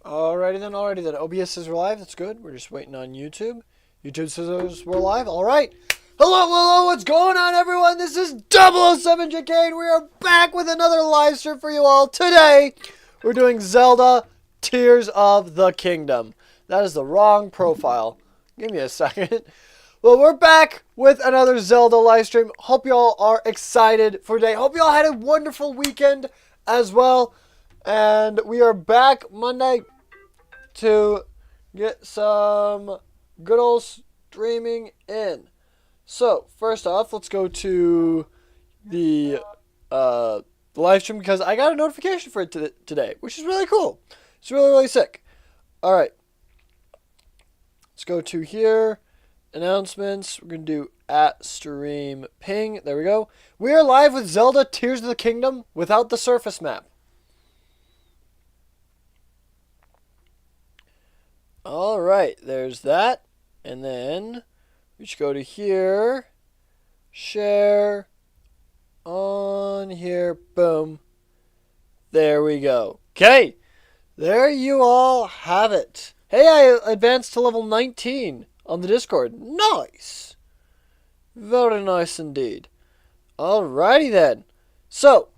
Alrighty then. OBS says we're live. That's good. We're just waiting on YouTube. YouTube says we're live. Alright. Hello, what's going on, everyone? This is 007JK, and we are back with another live stream for you all. Today, we're doing Zelda Tears of the Kingdom. That is the wrong profile. Give me a second. Well, we're back with another Zelda live stream. Hope you all are excited for today. Hope you all had a wonderful weekend as well. And we are back Monday to get some good old streaming in. So, first off, let's go to the live stream because I got a notification for it today, which is really cool. It's really sick. Alright. Let's go to here. Announcements. We're going to do @stream ping. There we go. We are live with Zelda Tears of the Kingdom without the surface map. Alright, there's that. And then we should go to here. Share. On here. Boom. There we go. Okay. There you all have it. Hey, I advanced to level 19 on the Discord. Nice. Very nice indeed. Alrighty then. So,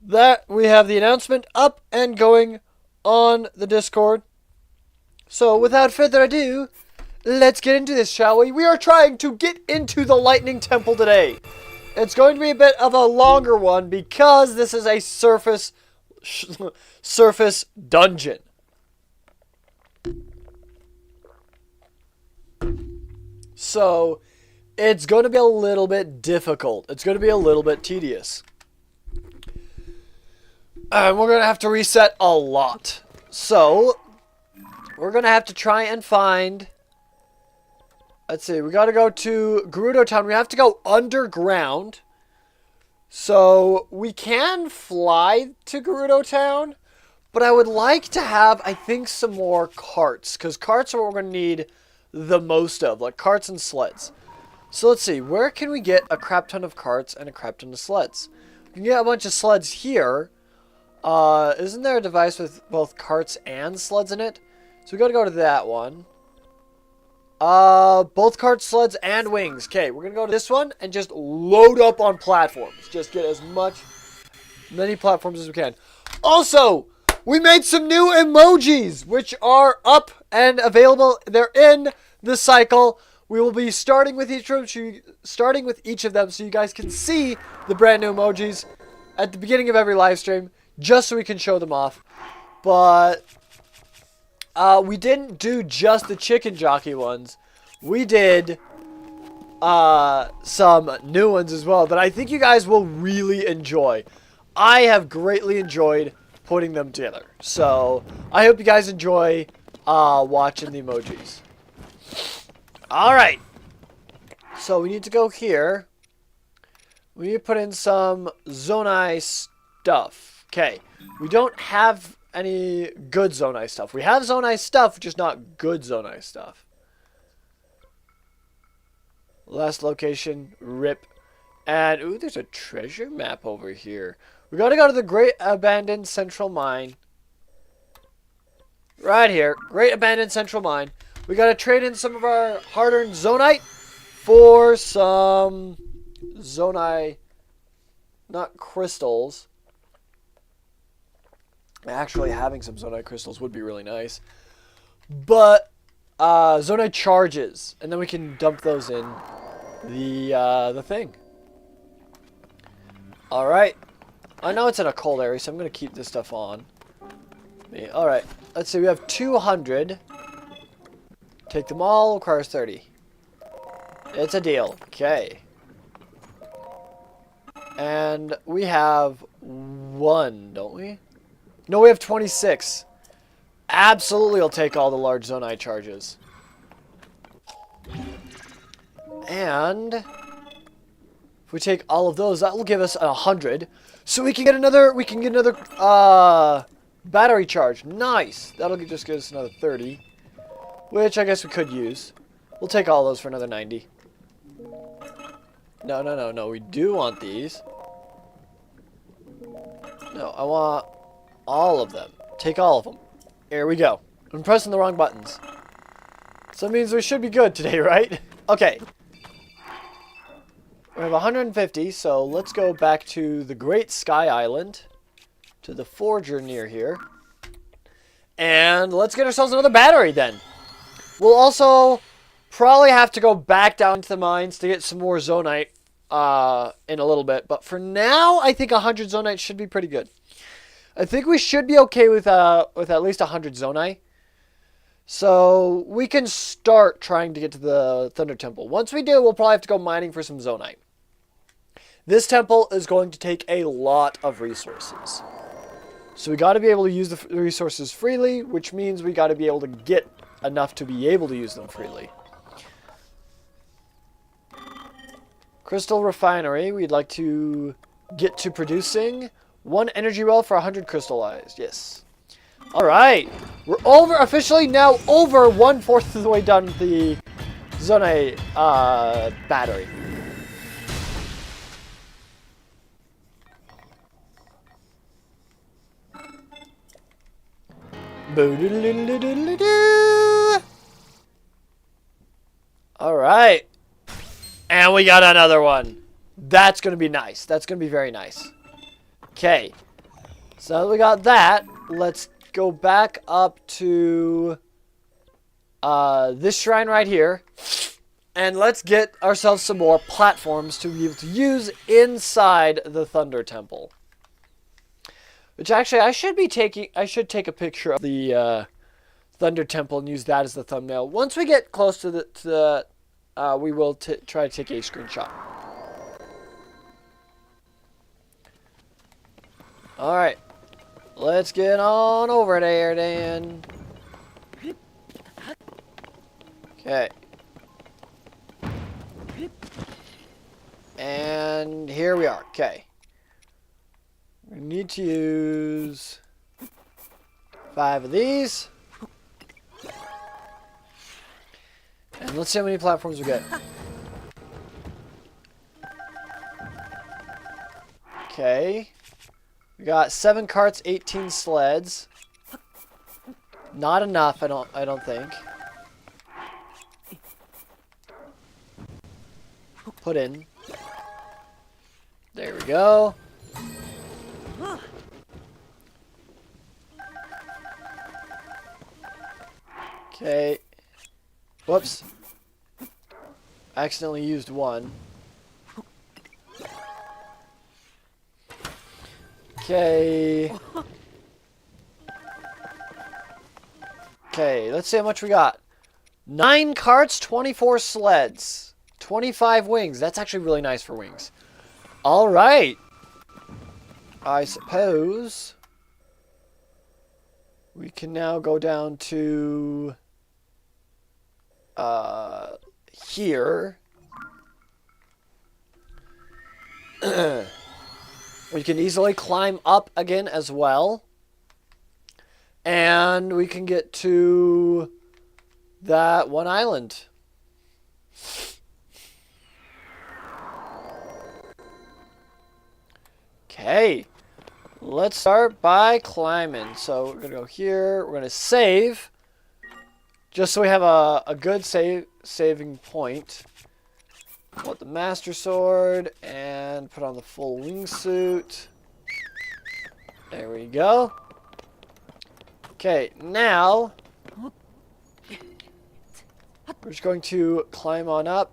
that we have the announcement up and going on the Discord. So, without further ado, let's get into this, shall we? We are trying to get into the Lightning Temple today. It's going to be a bit of a longer one because this is a surface dungeon. So, it's going to be a little bit difficult. It's going to be a little bit tedious. And we're going to have to reset a lot. So, we're going to have to try and find... Let's see, we got to go to Gerudo Town. We have to go underground. So, we can fly to Gerudo Town. But I would like to have, I think, some more carts. Because carts are what we're going to need the most of. Like carts and sleds. So, let's see. Where can we get a crap ton of carts and a crap ton of sleds? We can get a bunch of sleds here. Isn't there a device with both carts and sleds in it? So we gotta go to that one. Both carts, sleds, and wings. Okay, we're gonna go to this one and just load up on platforms. Just get as many platforms as we can. Also, we made some new emojis, which are up and available. They're in the cycle. We will be starting with each of them, so you guys can see the brand new emojis at the beginning of every live stream, just so we can show them off. But we didn't do just the chicken jockey ones. We did some new ones as well that I think you guys will really enjoy. I have greatly enjoyed putting them together. So, I hope you guys enjoy watching the emojis. Alright. So, we need to go here. We need to put in some Zonai stuff. Okay. We don't have any good Zonai stuff. We have Zonai stuff, just not good Zonai stuff. Last location, RIP. And, ooh, there's a treasure map over here. We gotta go to the Great Abandoned Central Mine. Right here. Great Abandoned Central Mine. We gotta trade in some of our hard-earned Zonite for some Zonai, not crystals. Actually, having some Zonite crystals would be really nice. But, Zonite charges. And then we can dump those in the thing. Alright. I know it's in a cold area, so I'm going to keep this stuff on. Alright. Let's see, we have 200. Take them all, requires 30. It's a deal. Okay. And we have 1, don't we? No, we have 26. Absolutely, I'll take all the large Zonai charges. And if we take all of those, that will give us 100. So we can get another. Battery charge. Nice. That'll just give us another 30, which I guess we could use. We'll take all those for another 90. No. We do want these. No, I want all of them. Take all of them. Here we go. I'm pressing the wrong buttons. So that means we should be good today, right? Okay. We have 150, so let's go back to the Great Sky Island. To the forger near here. And let's get ourselves another battery then. We'll also probably have to go back down to the mines to get some more zonite in a little bit. But for now, I think 100 zonite should be pretty good. I think we should be okay with at least 100 zonite. So we can start trying to get to the Thunder Temple. Once we do, we'll probably have to go mining for some zonite. This temple is going to take a lot of resources. So we got to be able to use the resources freely, which means we got to be able to get enough to be able to use them freely. Crystal Refinery, we'd like to get to producing 1 energy well for 100 crystallized. Yes. Alright. We're officially now over 1/4 of the way done with the zonite battery. Alright. And we got another one. That's going to be nice. That's going to be very nice. Okay. So now that we got that, let's go back up to this shrine right here. And let's get ourselves some more platforms to be able to use inside the Thunder Temple. Which actually, I should take a picture of the Thunder Temple and use that as the thumbnail. Once we get close to the we will try to take a screenshot. Alright. Let's get on over there, Dan. Okay. And here we are. Okay. We need to use 5 of these. And let's see how many platforms we get. Okay. We got 7 carts, 18 sleds. Not enough, I don't think. Put in. There we go. Okay. Whoops. Accidentally used 1. Okay. Okay, let's see how much we got. 9 carts, 24 sleds. 25 wings. That's actually really nice for wings. Alright. I suppose we can now go down to here. We can easily climb up again as well. And we can get to that one island. Okay. Let's start by climbing. So we're going to go here. We're going to save. Just so we have a good saving point. Put the Master Sword and put on the full wingsuit. There we go. Okay, now we're just going to climb on up.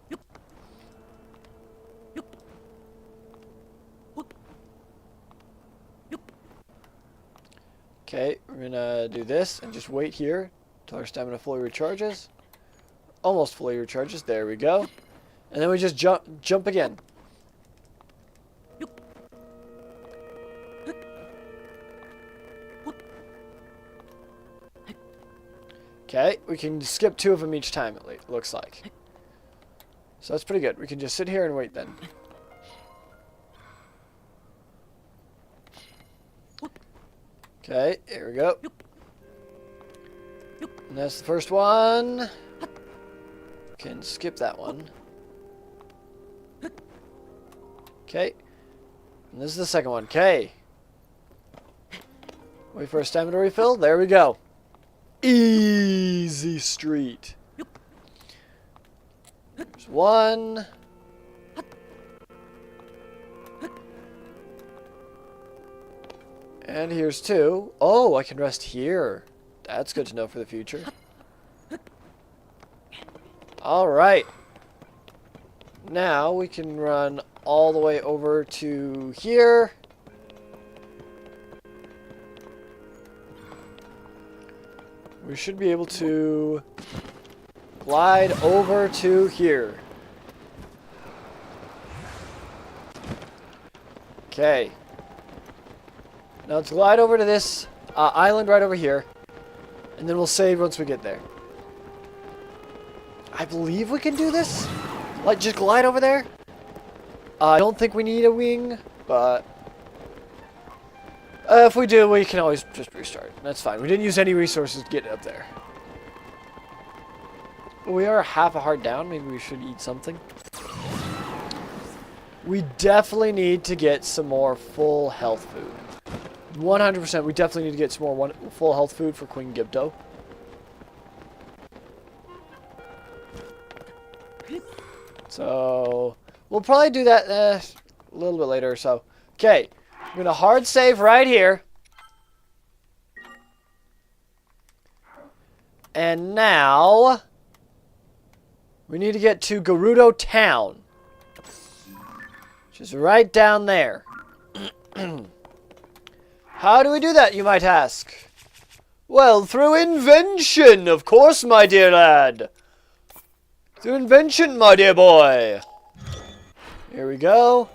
Okay, we're gonna do this and just wait here until our stamina fully recharges. Almost fully recharges. There we go. And then we just jump again. Okay, we can skip 2 of them each time, it looks like. So that's pretty good. We can just sit here and wait then. Okay, here we go. And that's the first one. Can skip that one. Okay. And this is the second one. Okay. Wait for a stamina refill. There we go. easy street. There's one. And here's two. Oh, I can rest here. That's good to know for the future. Alright. Now we can run all the way over to here. We should be able to glide over to here. Okay. Now let's glide over to this island right over here. And then we'll save once we get there. I believe we can do this. Like, just glide over there. I don't think we need a wing, but if we do, we can always just restart. That's fine. We didn't use any resources to get up there. We are half a heart down. Maybe we should eat something. We definitely need to get some more full health food. 100%. We definitely need to get some more full health food for Queen Gibdo. So we'll probably do that a little bit later or so. Okay, I'm going to hard save right here. And now we need to get to Gerudo Town, which is right down there. How do we do that, you might ask? Well, through invention, of course, my dear lad. Through invention, my dear boy. Here we go.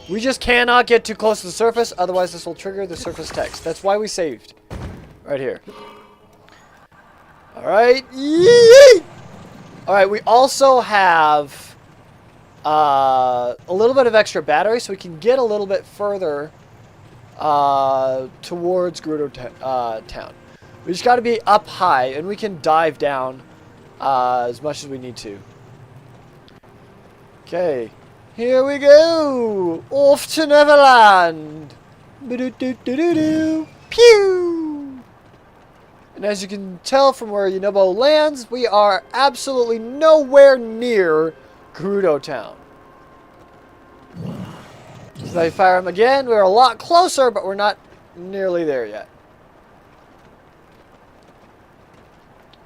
We just cannot get too close to the surface, otherwise this will trigger the surface text. That's why we saved. Right here. Alright. Alright, we also have a little bit of extra battery, so we can get a little bit further towards Gerudo Town. We just got to be up high, and we can dive down as much as we need to. Okay, here we go! Off to Neverland! Pew! And as you can tell from where Yunobo lands, we are absolutely nowhere near Gerudo Town. So I fire him again. We're a lot closer, but we're not nearly there yet.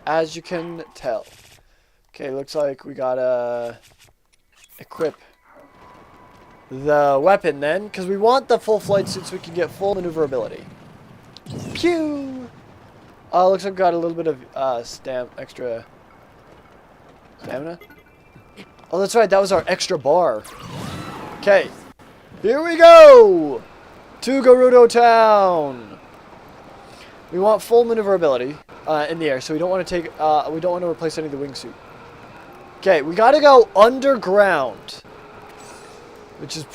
As you can tell. Okay, looks like we gotta equip the weapon then, because we want the full flight suit so we can get full maneuverability. Pew! Looks like we got a little bit of extra stamina. Oh, that's right. That was our extra bar. Okay. Here we go! To Gerudo Town! We want full maneuverability in the air, so we don't want to take we don't want to replace any of the wingsuit. Okay, we gotta go underground. Which is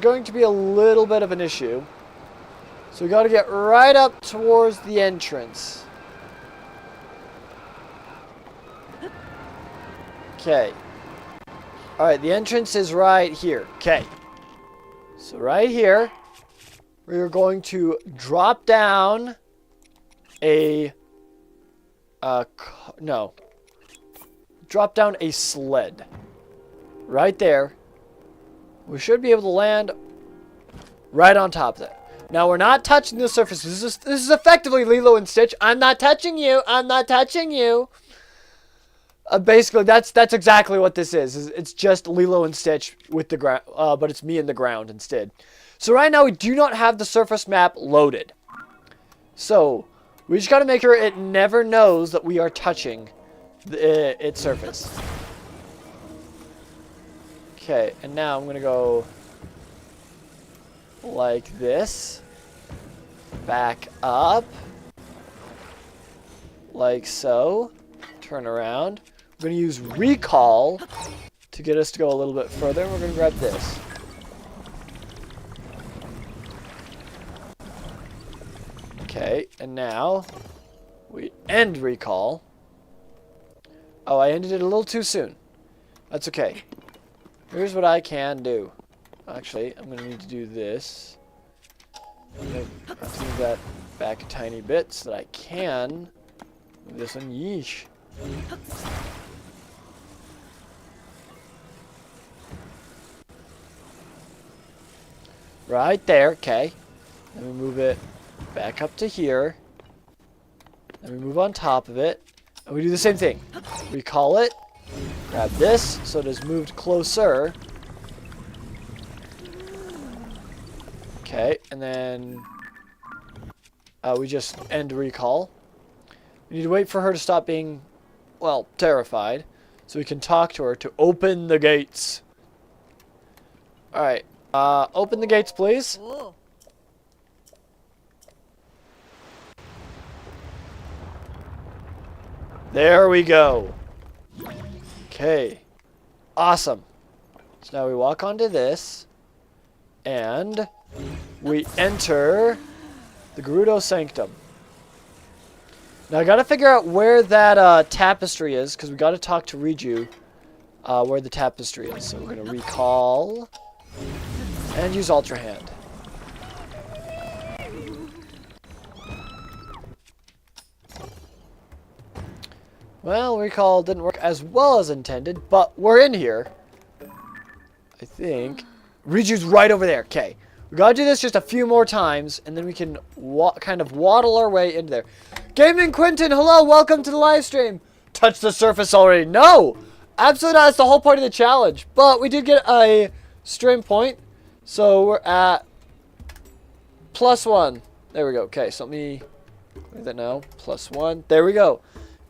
going to be a little bit of an issue. So we gotta get right up towards the entrance. Okay. Alright, the entrance is right here. Okay. So right here, we're going to drop down drop down a sled. Right there. We should be able to land right on top of that. Now, we're not touching the surface. This is effectively Lilo and Stitch. I'm not touching you. I'm not touching you. Basically, that's exactly what this is. It's just Lilo and Stitch with the ground, but it's me in the ground instead. So right now, we do not have the surface map loaded. So we just got to make sure it never knows that we are touching its surface. Okay, and now I'm going to go like this. Back up. Like so. Turn around. We're going to use recall to get us to go a little bit further. We're going to grab this. Okay, and now we end recall. Oh, I ended it a little too soon. That's okay. Here's what I can do. Actually, I'm going to need to do this. I'm going to have to move that back a tiny bit so that I can Move this one. Yeesh. Right there. Okay. Then we move it back up to here. Then we move on top of it. And we do the same thing. Recall it. Grab this so it is moved closer. Okay, and then we just end recall. We need to wait for her to stop being, well, terrified. So we can talk to her to open the gates. Alright, open the gates, please. Whoa. There we go. Okay. Awesome. So now we walk onto this. And we enter the Gerudo Sanctum. Now I gotta figure out where that tapestry is, because we gotta talk to Riju where the tapestry is. So we're gonna recall and use Ultra Hand. Well, recall didn't work as well as intended, but we're in here. I think. Riju's right over there. Okay. We gotta do this just a few more times, and then we can kind of waddle our way into there. Gaming Quentin, hello, welcome to the live stream. Touch the surface already. No! Absolutely not. That's the whole point of the challenge. But we did get a stream point, so we're at +1. There we go. Okay, so let me do that now. +1. There we go.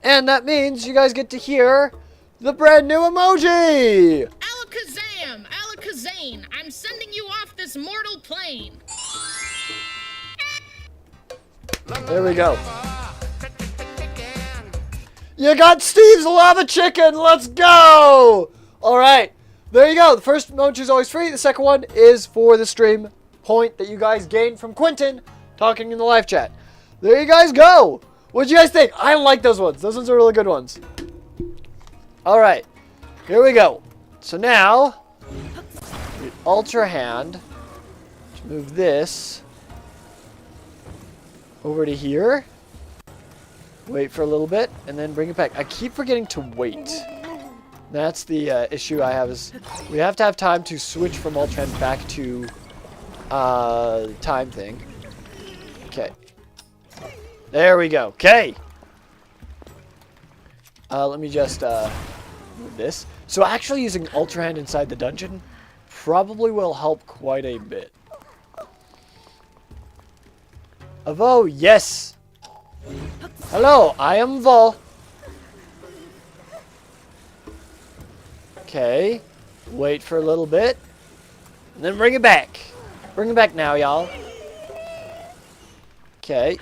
And that means you guys get to hear the brand new emoji! Alakazam! Alakazane! I'm sending you off this mortal plane! There we go. You got Steve's Lava Chicken! Let's go! Alright. There you go. The first emoji is always free. The second one is for the stream point that you guys gained from Quentin talking in the live chat. There you guys go! What'd you guys think? I like those ones. Those ones are really good ones. Alright. Here we go. So now, we Ultra Hand to move this over to here. Wait for a little bit, and then bring it back. I keep forgetting to wait. That's the issue I have, is we have to have time to switch from Ultra Hand back to time thing. Okay. There we go. Okay. Let me just move this. So actually using Ultra Hand inside the dungeon probably will help quite a bit. Avo, yes. Hello, I am Vo. Okay. Wait for a little bit. And then bring it back. Bring it back now, y'all. Okay.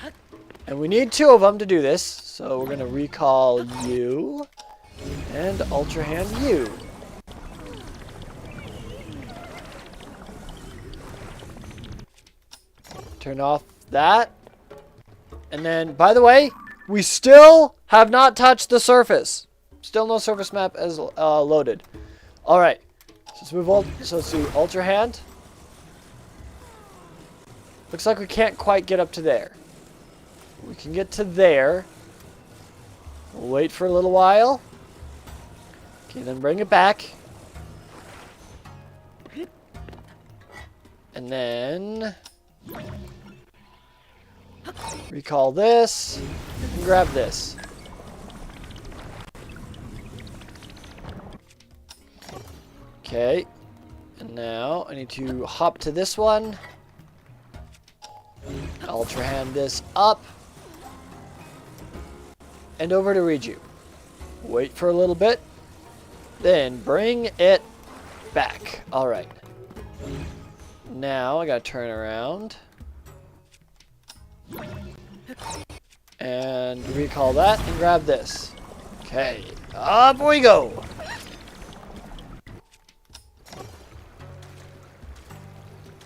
And we need 2 of them to do this. So we're going to recall you. And Ultra Hand you. Turn off that. And then, by the way, we still have not touched the surface. Still no surface map as loaded. Alright. So let's move on. So let's do Ultra Hand. Looks like we can't quite get up to there. We can get to there. We'll wait for a little while. Okay, then bring it back. And then recall this and grab this. Okay. And now I need to hop to this one. Ultra Hand this up. And over to Riju. Wait for a little bit. Then bring it back. Alright. Now I gotta turn around. And recall that and grab this. Okay. Up we go.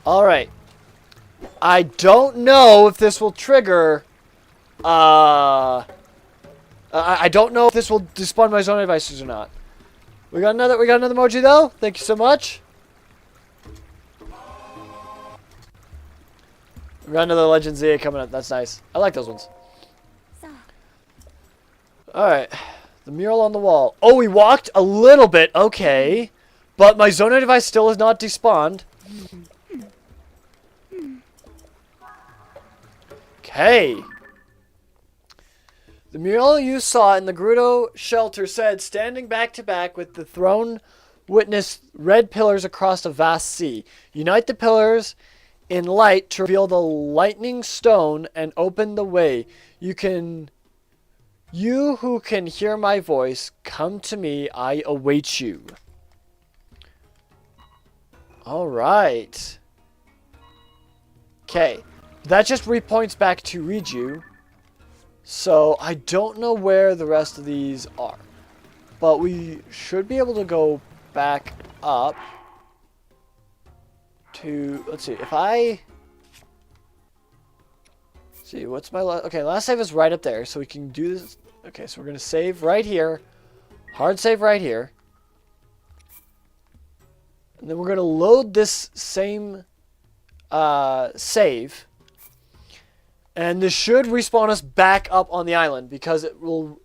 Alright. I don't know if this will trigger I don't know if this will despawn my zone devices or not. We got another emoji though. Thank you so much. We got another Legend ZA coming up. That's nice. I like those ones. Alright. The mural on the wall. Oh, we walked a little bit. Okay. But my Zonai device still is not despawned. Okay. The mural you saw in the Gerudo shelter said, standing back to back with the throne witness red pillars across a vast sea. Unite the pillars in light to reveal the lightning stone and open the way. You who can hear my voice, come to me, I await you. Alright. Okay. That just repoints back to Riju. So, I don't know where the rest of these are. But we should be able to go back up to... Let's see, if I... Let's see, what's my... Okay, last save is right up there, so we can do this... Okay, so we're going to save right here. Hard save right here. And then we're going to load this same save. And this should respawn us back up on the island, because it will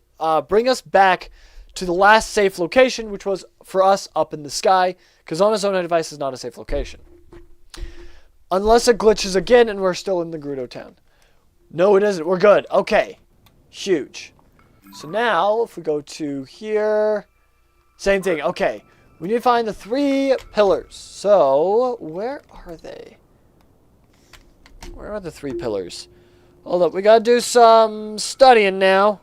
bring us back to the last safe location, which was, for us, up in the sky, because on his own device is not a safe location. Unless it glitches again and we're still in the Gerudo town. No, it isn't. We're good. Okay. Huge. So now, if we go to here, same thing. Okay. We need to find the 3 pillars. So, where are they? Where are the 3 pillars? Hold up, we gotta do some studying now.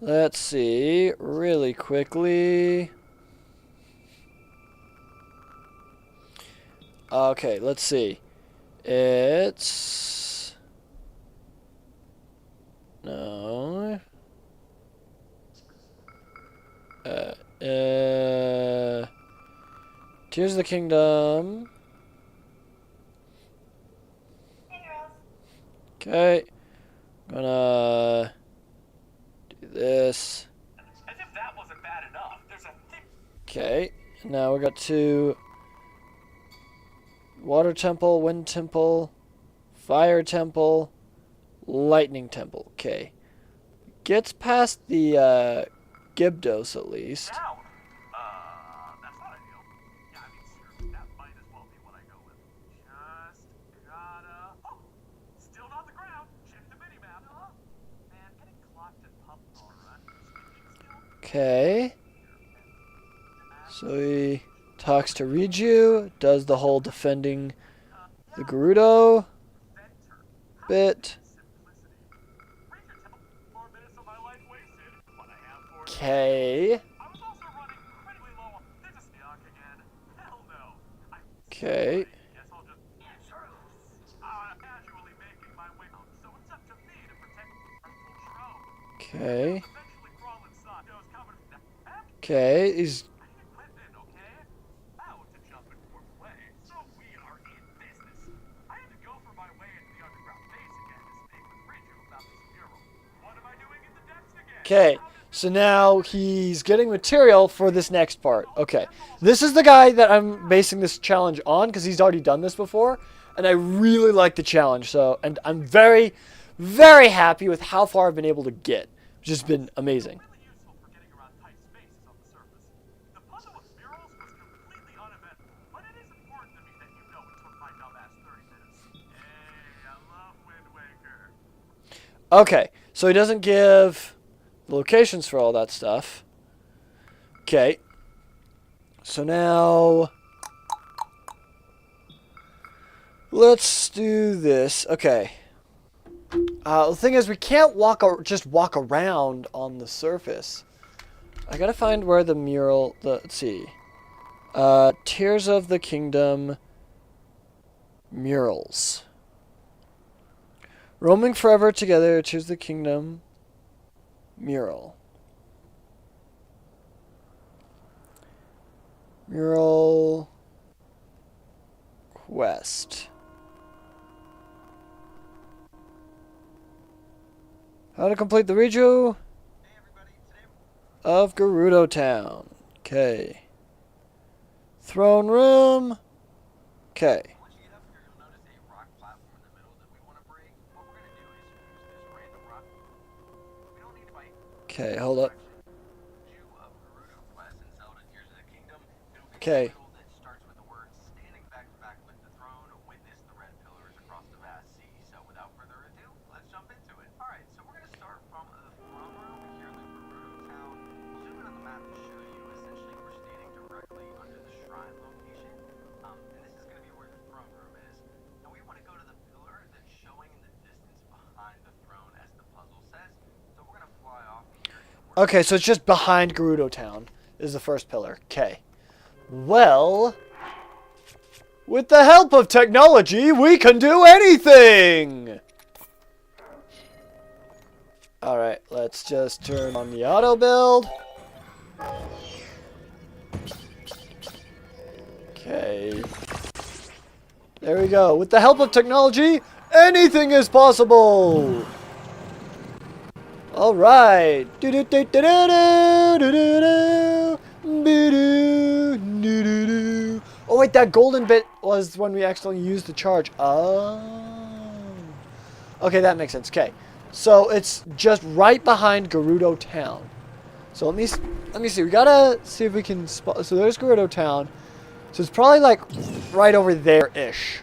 Let's see, really quickly. Okay, let's see. It's... No... Tears of the Kingdom. Okay. Gonna do this. As if that wasn't bad enough. There's a okay. Now we got to Water Temple, Wind Temple, Fire Temple, Lightning Temple. Okay. Gets past the Gibdos at least. down. That's not ideal. Yeah, I mean, sure, that might as well be what I go with. Just gotta... Oh, still not the ground. Check the mini-map. Man, getting clocked and pumped already. Okay. So he talks to Riju, does the whole defending the Gerudo bit. Okay. Okay. Okay. Okay, he's... Okay, so now he's getting material for this next part. Okay, this is the guy that I'm basing this challenge on, because he's already done this before, and I really like the challenge. So, and I'm very, very happy with how far I've been able to get, which has been amazing. Okay, so he doesn't give the locations for all that stuff. Okay. So now... let's do this. Okay. The thing is, we can't just walk around on the surface. I gotta find where the mural... let's see. Tears of the Kingdom murals. Roaming forever together, Tears of the Kingdom mural. Mural quest. How to complete the Riju of Gerudo Town. Okay. Throne room. Okay. Once you get up here, you'll notice a rock platform in the middle that we want to break. What we're going to do is use this random rock. We don't need to fight. Okay, hold up. Jew of Gerudo Quest in Zelda Tears of the Kingdom. It'll be Okay. a riddle that starts with the words standing back to back with the throne, witness the red pillars across the vast sea. So without further ado, let's jump into it. Alright, so we're going to start from the throne room here in the Gerudo town. We'll zoom in on the map to show you. Essentially, we're standing directly under the shrine location. And this is going to be where the throne room is. And we want to go to the pillar that's showing in the distance behind the throne, as the puzzle says. So we're going to fly off here. Okay, so it's just behind Gerudo Town is the first pillar. Okay. Well, with the help of technology, we can do anything! Alright, let's just turn on the auto build. Okay. There we go. With the help of technology, anything is possible! Alright. Oh wait, that golden bit was when we accidentally used the charge. Oh. Okay, that makes sense. Okay. So it's just right behind Gerudo Town. So let me see. We gotta see if we can spot. So there's Gerudo Town. So it's probably like right over there-ish.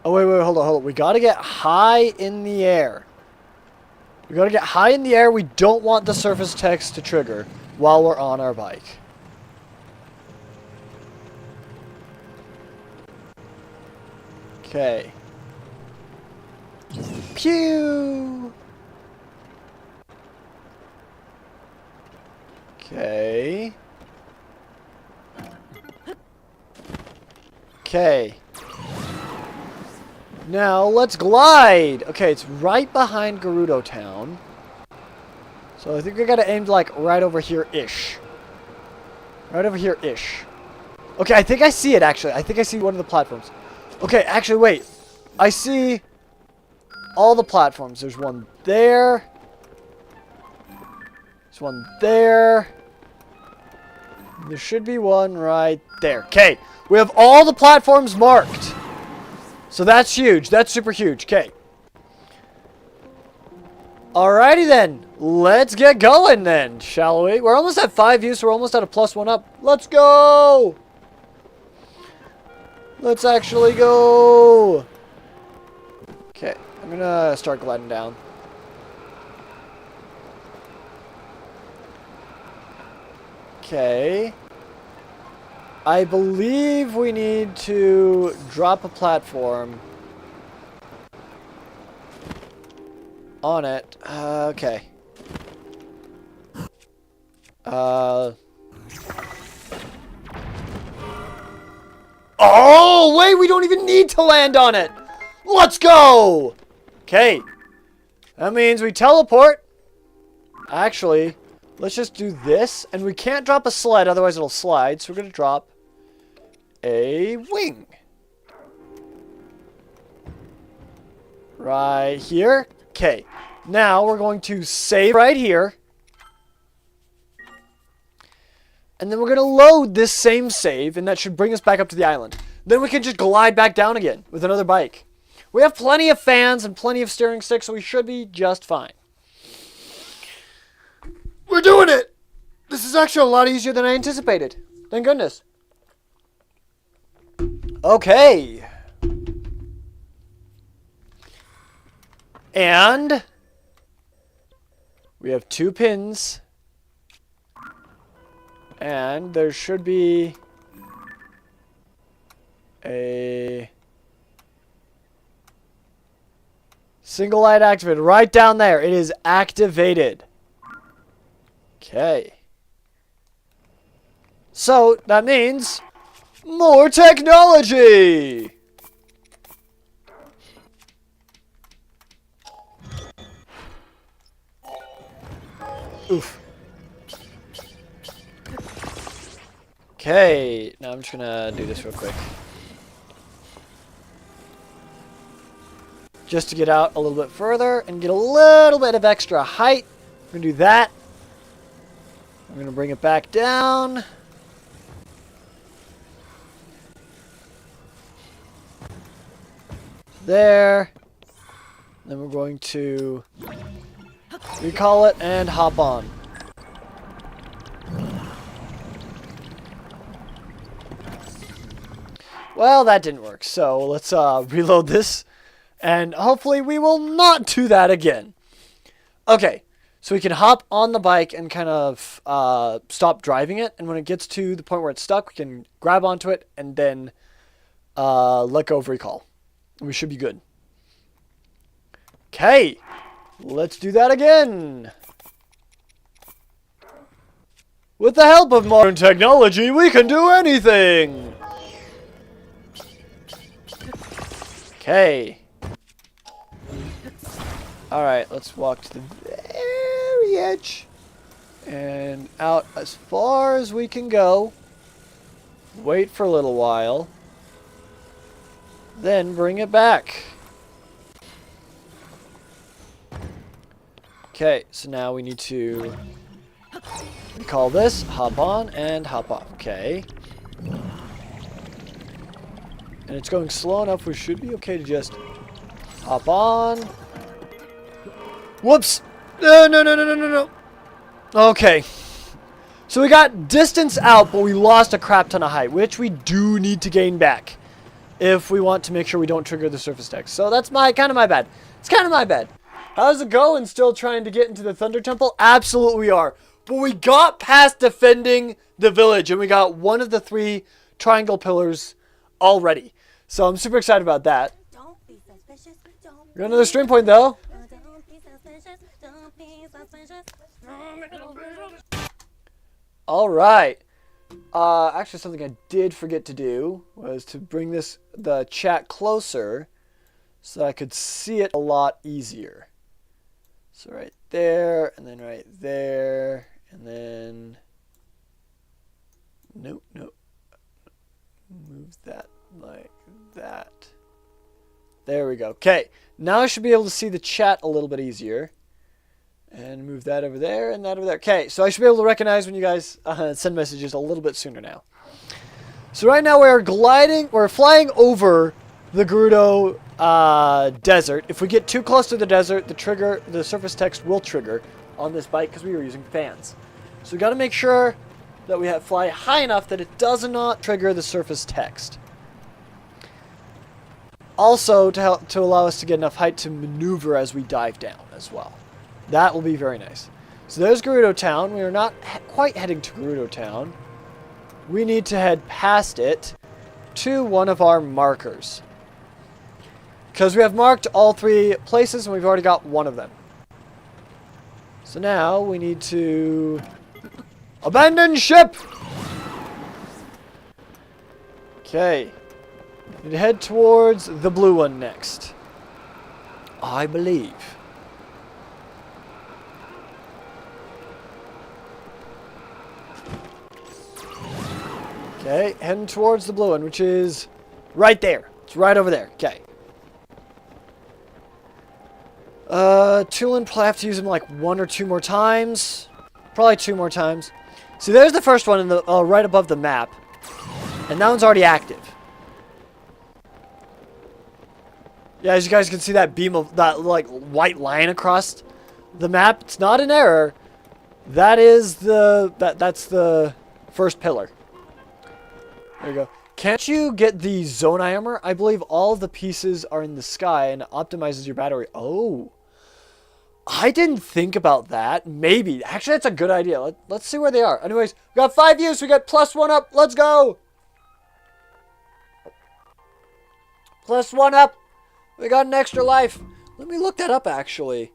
Oh, wait, hold on. We gotta get high in the air. We gotta get high in the air. We don't want the surface text to trigger while we're on our bike. Okay. Pew! Okay. Okay. Now, let's glide! Okay, it's right behind Gerudo Town. So I think we gotta aim like right over here-ish. Right over here-ish. Okay, I think I see it actually. I think I see one of the platforms. Okay, actually wait. I see all the platforms. There's one there. There's one there. There should be one right there. Okay, we have all the platforms marked. So that's huge. That's super huge. Okay. Alrighty then. Let's get going then, shall we? We're almost at 5 views, so we're almost at a +1 up. Let's go! Let's actually go! Okay, I'm gonna start gliding down. Okay. I believe we need to drop a platform on it. Okay. Oh, wait, we don't even need to land on it. Let's go. Okay. That means we teleport. Actually, let's just do this. And we can't drop a sled, otherwise it'll slide. So we're going to drop a wing. Right here. Okay. Now we're going to save right here. And then we're going to load this same save, and that should bring us back up to the island. Then we can just glide back down again with another bike. We have plenty of fans and plenty of steering sticks, so we should be just fine. We're doing it! This is actually a lot easier than I anticipated. Thank goodness. Okay. And we have 2 pins. And there should be a single light activated right down there. It is activated. Okay. So that means more technology. Oof. Okay, now I'm just gonna do this real quick. Just to get out a little bit further and get a little bit of extra height. I'm gonna do that. I'm gonna bring it back down. there. Then we're going to recall it and hop on. Well, that didn't work. So let's reload this. And hopefully we will not do that again. Okay. So we can hop on the bike and kind of stop driving it. And when it gets to the point where it's stuck, we can grab onto it and then let go of recall. We should be good. Okay. Let's do that again. With the help of modern technology, we can do anything. Okay. Alright, let's walk to the very edge. And out as far as we can go. Wait for a little while. Then bring it back. Okay, so now we need to recall this, hop on, and hop off. Okay. And it's going slow enough, we should be okay to just hop on. Whoops! No, no, no, no, no, no, no. Okay. So we got distance out, but we lost a crap ton of height, which we do need to gain back if we want to make sure we don't trigger the surface text. So that's kind of my bad. It's kind of my bad. How's it going? Still trying to get into the Thunder Temple? Absolutely we are. But we got past defending the village, and we got one of the 3 triangle pillars already. So I'm super excited about that. We got another stream point, though. All right. Actually, something I did forget to do was to bring the chat closer so that I could see it a lot easier. So right there, and then right there, and then... Nope, nope. Move that like that. There we go. Okay, now I should be able to see the chat a little bit easier. And move that over there and that over there. Okay, so I should be able to recognize when you guys send messages a little bit sooner now. So right now we're flying over the Gerudo desert. If we get too close to the desert, the surface text will trigger on this bike because we were using fans. So we got to make sure that we fly high enough that it does not trigger the surface text. Also, to allow us to get enough height to maneuver as we dive down as well. That will be very nice. So there's Gerudo Town. We are not quite heading to Gerudo Town. We need to head past it to one of our markers. Because we have marked all 3 places and we've already got one of them. So now we need to abandon ship! Okay. We need to head towards the blue one next. I believe. Okay, heading towards the blue one, which is right there. It's right over there. Okay. Tulin, probably have to use him like 1 or 2 more times. Probably 2 more times. See, there's the first one in the right above the map. And that one's already active. Yeah, as you guys can see that beam of that like white line across the map. It's not an error. That is that's the first pillar. There you go. Can't you get the Zonai armor? I believe all of the pieces are in the sky and it optimizes your battery. Oh. I didn't think about that. Maybe. Actually, that's a good idea. Let's see where they are. Anyways, we got 5 views. We got +1 up. Let's go. +1 up. We got an extra life. Let me look that up, actually.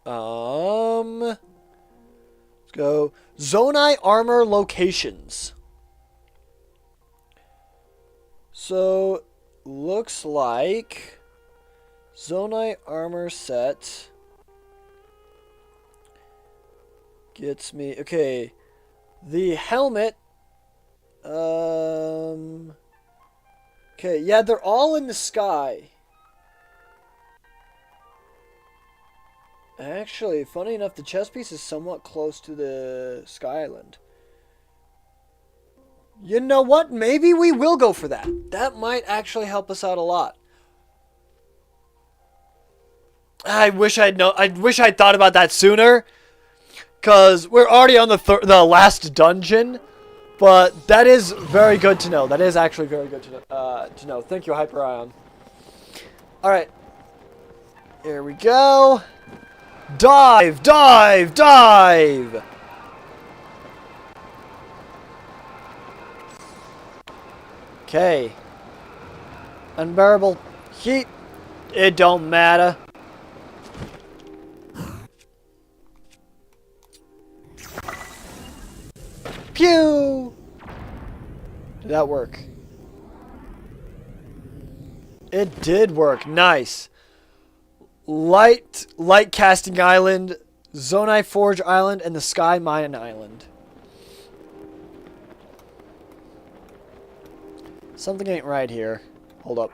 Let's go. Zonai armor locations. So, looks like Zonai armor set gets me, okay, the helmet, okay, yeah, they're all in the sky. Actually, funny enough, the chest piece is somewhat close to the Sky Island. You know what? Maybe we will go for that. That might actually help us out a lot. I wish I'd thought about that sooner. Cause we're already on the last dungeon. But that is very good to know. That is actually very good to know. Thank you, Hyperion. Alright. Here we go. Dive! Dive! Dive! Okay. Unbearable heat. It don't matter. Pew! Did that work? It did work. Nice. Light Casting Island, Zonai Forge Island, and the Sky Mine Island. Something ain't right here. Hold up.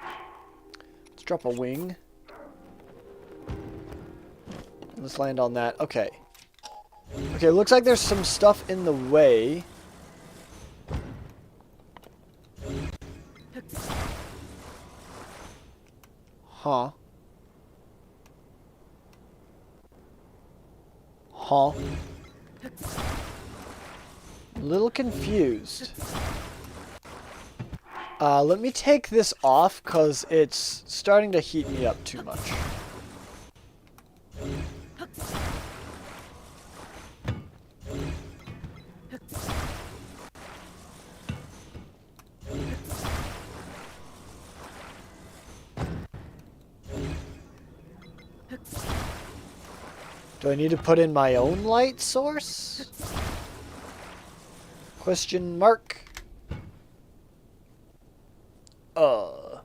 Let's drop a wing. Let's land on that. Okay. Okay, looks like there's some stuff in the way. Huh. Huh. A little confused. Let me take this off because it's starting to heat me up too much. Do I need to put in my own light source? Question mark. I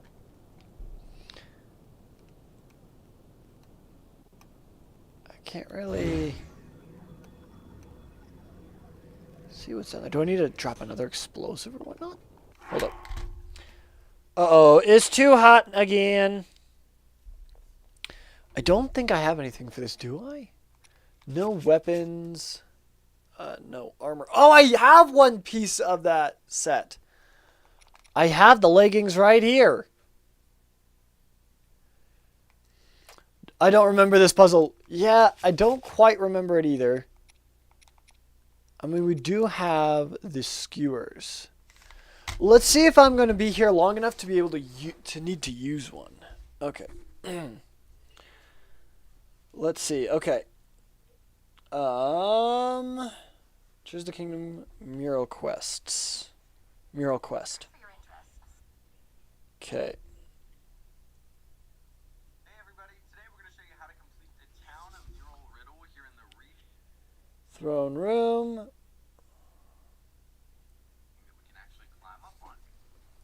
can't really see what's down there. Do I need to drop another explosive or whatnot? Hold up. Uh-oh, it's too hot again. I don't think I have anything for this, do I? No weapons. No armor. Oh, I have one piece of that set. I have the leggings right here. I don't remember this puzzle. Yeah, I don't quite remember it either. I mean, we do have the skewers. Let's see if I'm going to be here long enough to be able to need to use one. Okay. Let's see. Okay. Choose the Kingdom Mural Quests. Mural Quest. Okay. Hey everybody, today we're going to show you how to complete the town of Mural Riddle here in the region. Throne room. That we can actually climb up on.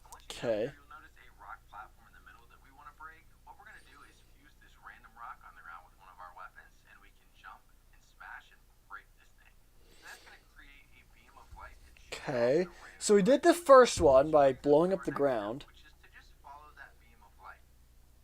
And once you get Okay. here, you'll notice a rock platform in the middle that we want to break. What we're going to do is fuse this random rock on the ground with one of our weapons, and we can jump and smash and break this thing. And that's going to create a beam of light that shoots off Okay. the random So we did the first one by blowing up the ground. which is to just follow that beam of light.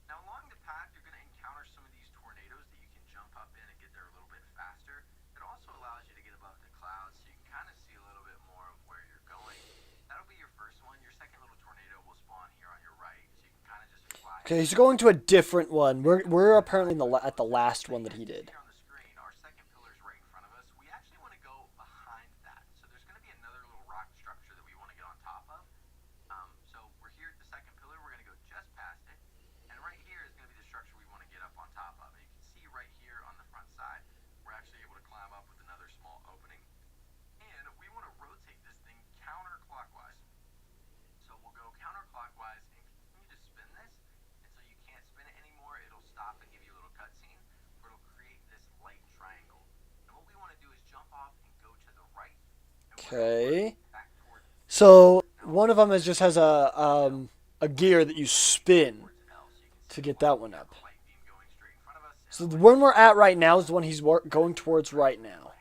Now along the path, you're going to encounter some of these tornadoes that you can jump up in and get there a little bit faster. It also allows you to get above the clouds so you can kind of see a little bit more of where you're going. That'll be your first one. Your second little tornado will spawn here on your right, so you can kind of just fly. Okay, he's going to a different one. We're apparently at the last one that he did. Here on the screen, our second pillar is right in front of us. We actually want to go behind that. So there's going to be another little rock structure that we want to get on top of. So we're here at the second pillar. We're going to go just past it. And right here is going to be the structure we want to get up on top of. And you can see right here on the front side, we're actually able to climb up with another small opening. And we want to rotate this thing counterclockwise. So we'll go counterclockwise and continue to spin this until you can't spin it anymore. It'll stop and give you a little cutscene, where it'll create this light triangle. And what we want to do is jump off and go to the right. Okay. So one of them just has a gear that you spin to get that one up. So the one we're at right now is the one he's going towards right now.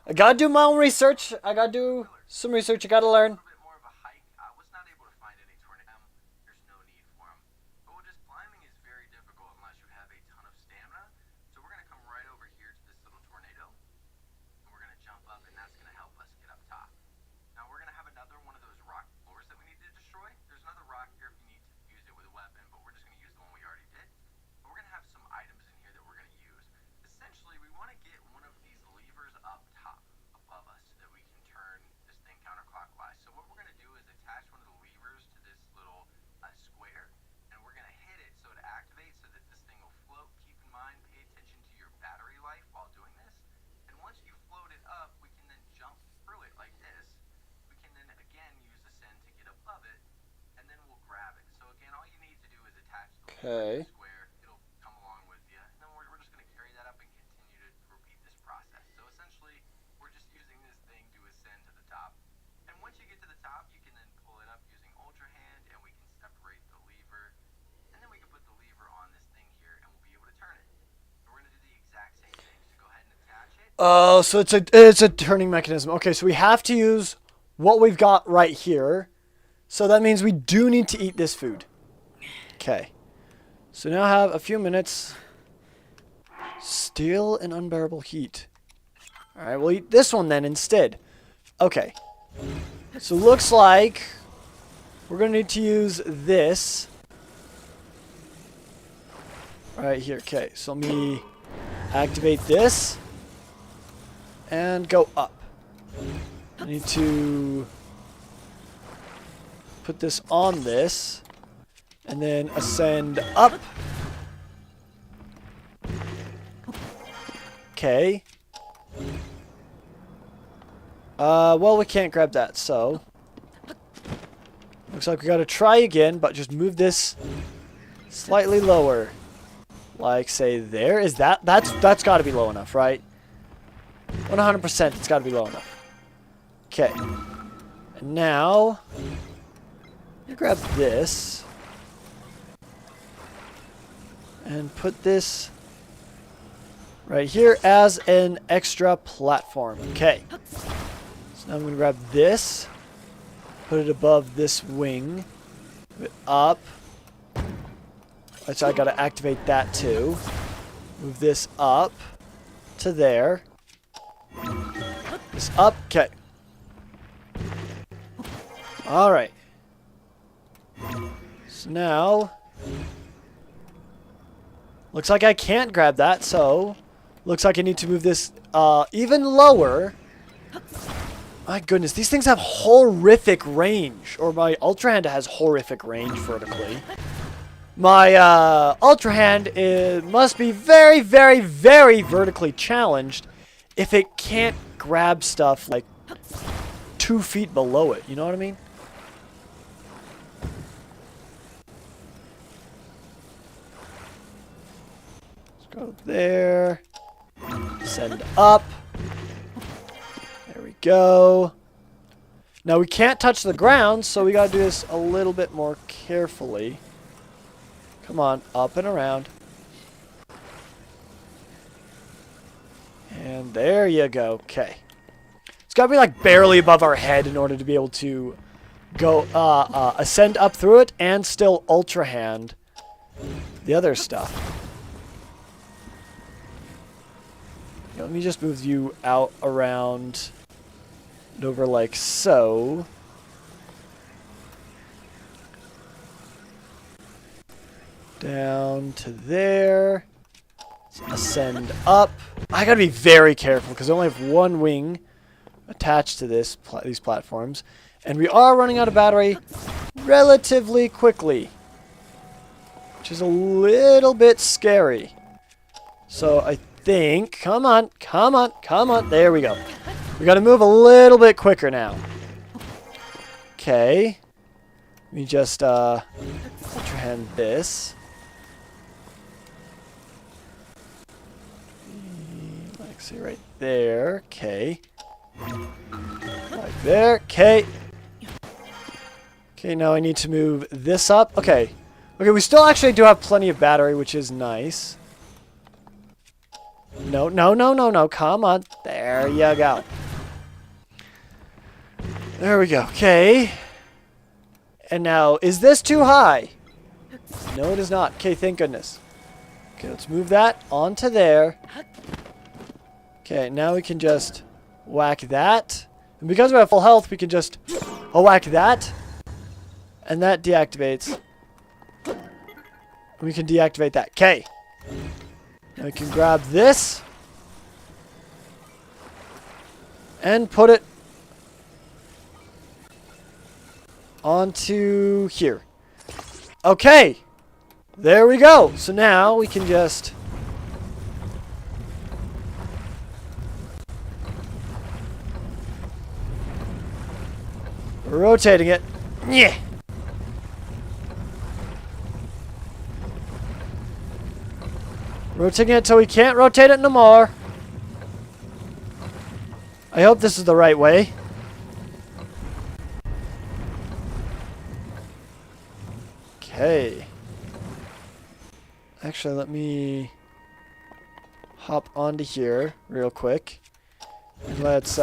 I gotta do my own research. I gotta do some research. I gotta learn. Bit more of a hike. I was not able to find any tornado. There's no need for them. But just climbing is very difficult unless you have a ton of stamina. So we're gonna come right over here to this little tornado, and we're gonna jump up, and that's gonna help us get up top. Now we're gonna have another one of those rock floors that we need to destroy. There's another rock here if you need to use it with a weapon, but we're just gonna use the one we already did. But we're gonna have some items in here that we're Okay. square, it'll come along with you. And then we're just going to carry that up and continue to repeat this process. So essentially, we're just using this thing to ascend to the top. And once you get to the top, you can then pull it up using Ultra Hand, and we can separate the lever. And then we can put the lever on this thing here, and we'll be able to turn it. So we're going to do the exact same thing. So go ahead and attach it. Oh, so it's a turning mechanism. Okay, so we have to use what we've got right here. So that means we do need to eat this food. Okay. So now I have a few minutes. Still an unbearable heat. Alright, we'll eat this one then instead. Okay. So looks like we're going to need to use this. Right here. Okay, so let me activate this. And go up. I need to put this on this. And then ascend up. Okay. Well, we can't grab that, so. Looks like we gotta try again, but just move this slightly lower. Like, say, there. Is that's gotta be low enough, right? 100% it's gotta be low enough. Okay. And now, grab this. And put this right here as an extra platform. Okay. So now I'm going to grab this. Put it above this wing. Move it up. So I got to activate that too. Move this up to there. This up. Okay. Alright. So now, looks like I can't grab that, so looks like I need to move this even lower. My goodness, these things have horrific range. Or my Ultra Hand has horrific range vertically. My Ultra Hand must be very, very, very vertically challenged if it can't grab stuff like 2 feet below it. You know what I mean? Go there. Send up. There we go. Now we can't touch the ground, so we gotta do this a little bit more carefully. Come on, up and around. And there you go. Okay. It's gotta be like barely above our head in order to be able to go ascend up through it and still Ultra Hand the other stuff. Let me just move you out around and over like so. Down to there. Ascend up. I gotta be very careful because I only have one wing attached to these platforms. And we are running out of battery relatively quickly, which is a little bit scary. So I think, come on, come on, come on. There we go. We got to move a little bit quicker now. Okay. Let me just Ultra Hand this. Like, say right there. Okay. Like there. Okay. Okay, now I need to move this up. Okay. Okay, we still actually do have plenty of battery, which is nice. No, no, no, no, no. Come on. There you go. There we go. Okay. And now, is this too high? No, it is not. Okay, thank goodness. Okay, let's move that onto there. Okay, now we can just whack that. And because we have full health, we can just whack that. And that deactivates. We can deactivate that. Okay. Now we can grab this. And put it onto here. Okay. There we go. So now we can just rotating it. Yeah. Rotating it till we can't rotate it no more. I hope this is the right way. Okay. Actually, let me hop onto here real quick. Let's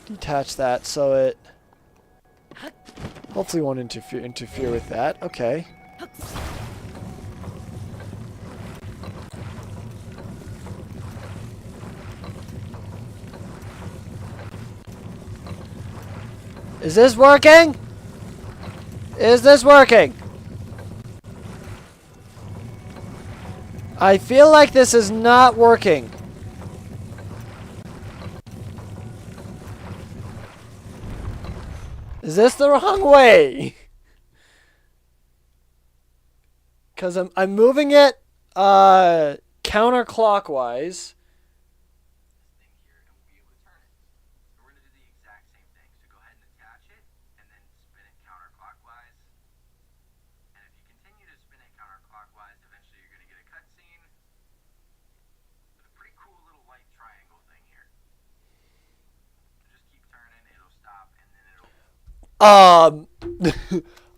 detach that so it hopefully won't interfere with that. Okay. Is this working? Is this working? I feel like this is not working. Is this the wrong way? Because I'm moving it counterclockwise.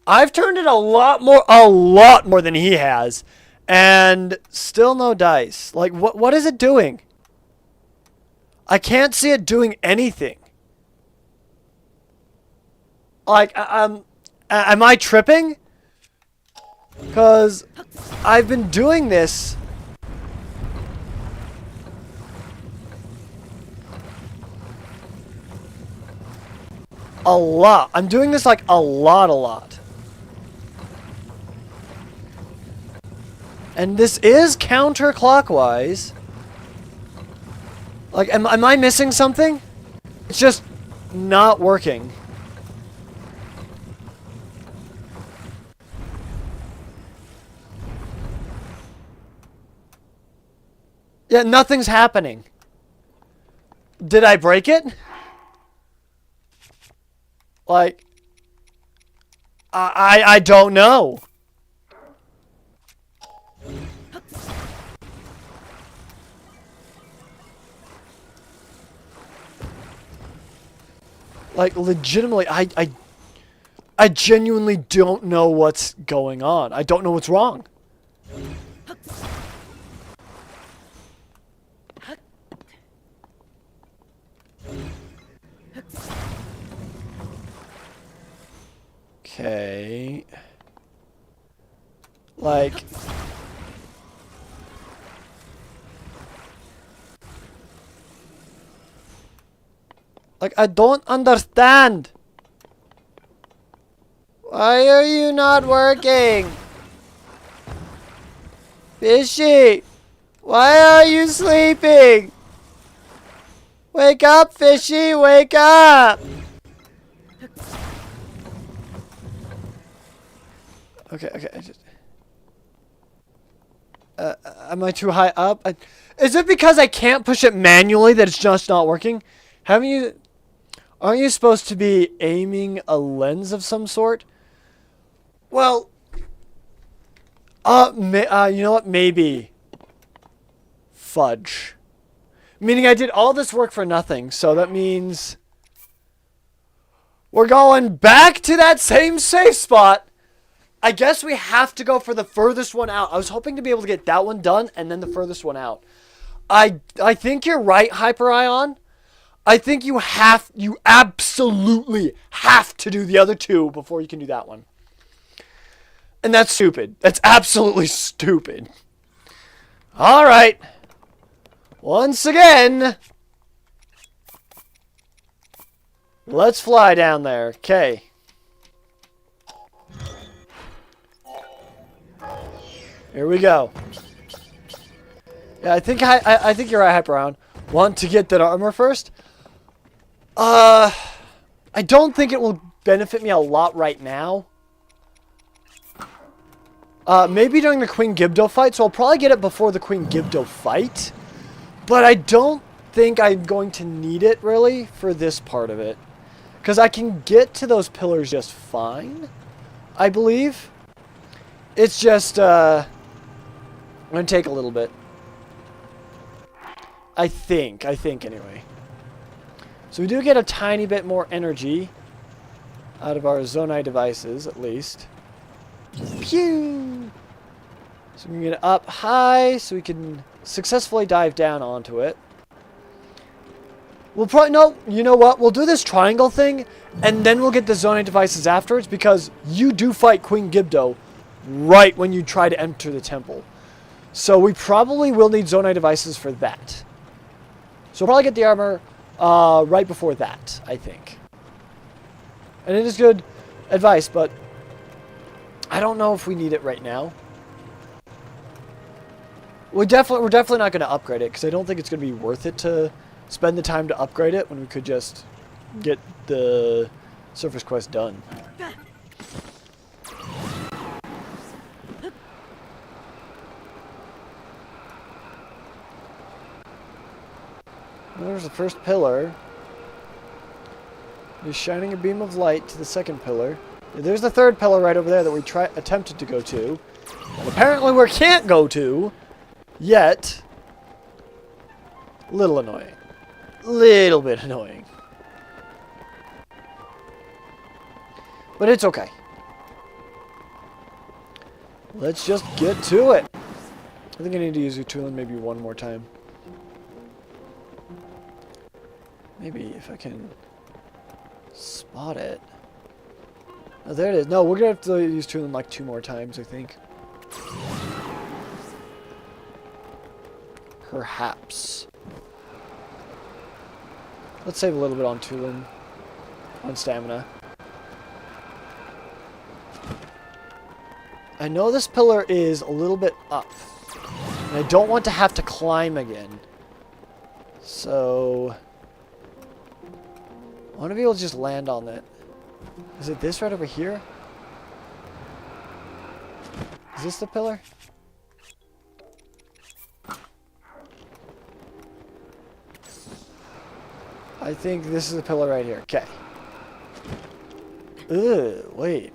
I've turned it a lot more than he has, and still no dice. Like, what is it doing? I can't see it doing anything. Like, am I tripping? Because I've been doing this. A lot. I'm doing this like a lot. And this is counterclockwise. Like, am I missing something? It's just not working. Yeah, nothing's happening. Did I break it? Like, I don't know. Like, legitimately, I genuinely don't know what's going on. I don't know what's wrong. Okay. Like, I don't understand. Why are you not working? Fishy, why are you sleeping? Wake up, Fishy, wake up! Okay. Am I too high up? Is it because I can't push it manually that it's just not working? Aren't you supposed to be aiming a lens of some sort? Well, you know what? Maybe. Fudge. Meaning I did all this work for nothing, so that means we're going back to that same safe spot. I guess we have to go for the furthest one out. I was hoping to be able to get that one done and then the furthest one out. I think you're right, Hyperion. I think you absolutely have to do the other two before you can do that one. And that's stupid. That's absolutely stupid. All right. Once again, let's fly down there. Okay. Here we go. Yeah, I think you're right, Hyperion. Want to get that armor first? I don't think it will benefit me a lot right now. Maybe during the Queen Gibdo fight, so I'll probably get it before the Queen Gibdo fight. But I don't think I'm going to need it, really, for this part of it. Because I can get to those pillars just fine, I believe. It's just, going to take a little bit. I think anyway. So we do get a tiny bit more energy out of our Zonai devices, at least. Pew! So we can get it up high so we can successfully dive down onto it. We'll probably, no, you know what? We'll do this triangle thing, and then we'll get the Zonai devices afterwards, because you do fight Queen Gibdo right when you try to enter the temple. So we probably will need Zonai devices for that. So we'll probably get the armor right before that, I think. And it is good advice, but I don't know if we need it right now. We're definitely not going to upgrade it, because I don't think it's going to be worth it to spend the time to upgrade it when we could just get the surface quest done. There's the first pillar. He's shining a beam of light to the second pillar. There's the third pillar right over there that we attempted to go to. And apparently we can't go to yet. Little annoying. Little bit annoying. But it's okay. Let's just get to it. I think I need to use Utulin maybe one more time. Maybe if I can spot it. Oh, there it is. No, we're going to have to use Tulin like 2 more times, I think. Perhaps. Let's save a little bit on Tulin. On stamina. I know this pillar is a little bit up. And I don't want to have to climb again. So I want to be able to just land on that. Is it this right over here? Is this the pillar? I think this is the pillar right here. Okay. Ugh, wait.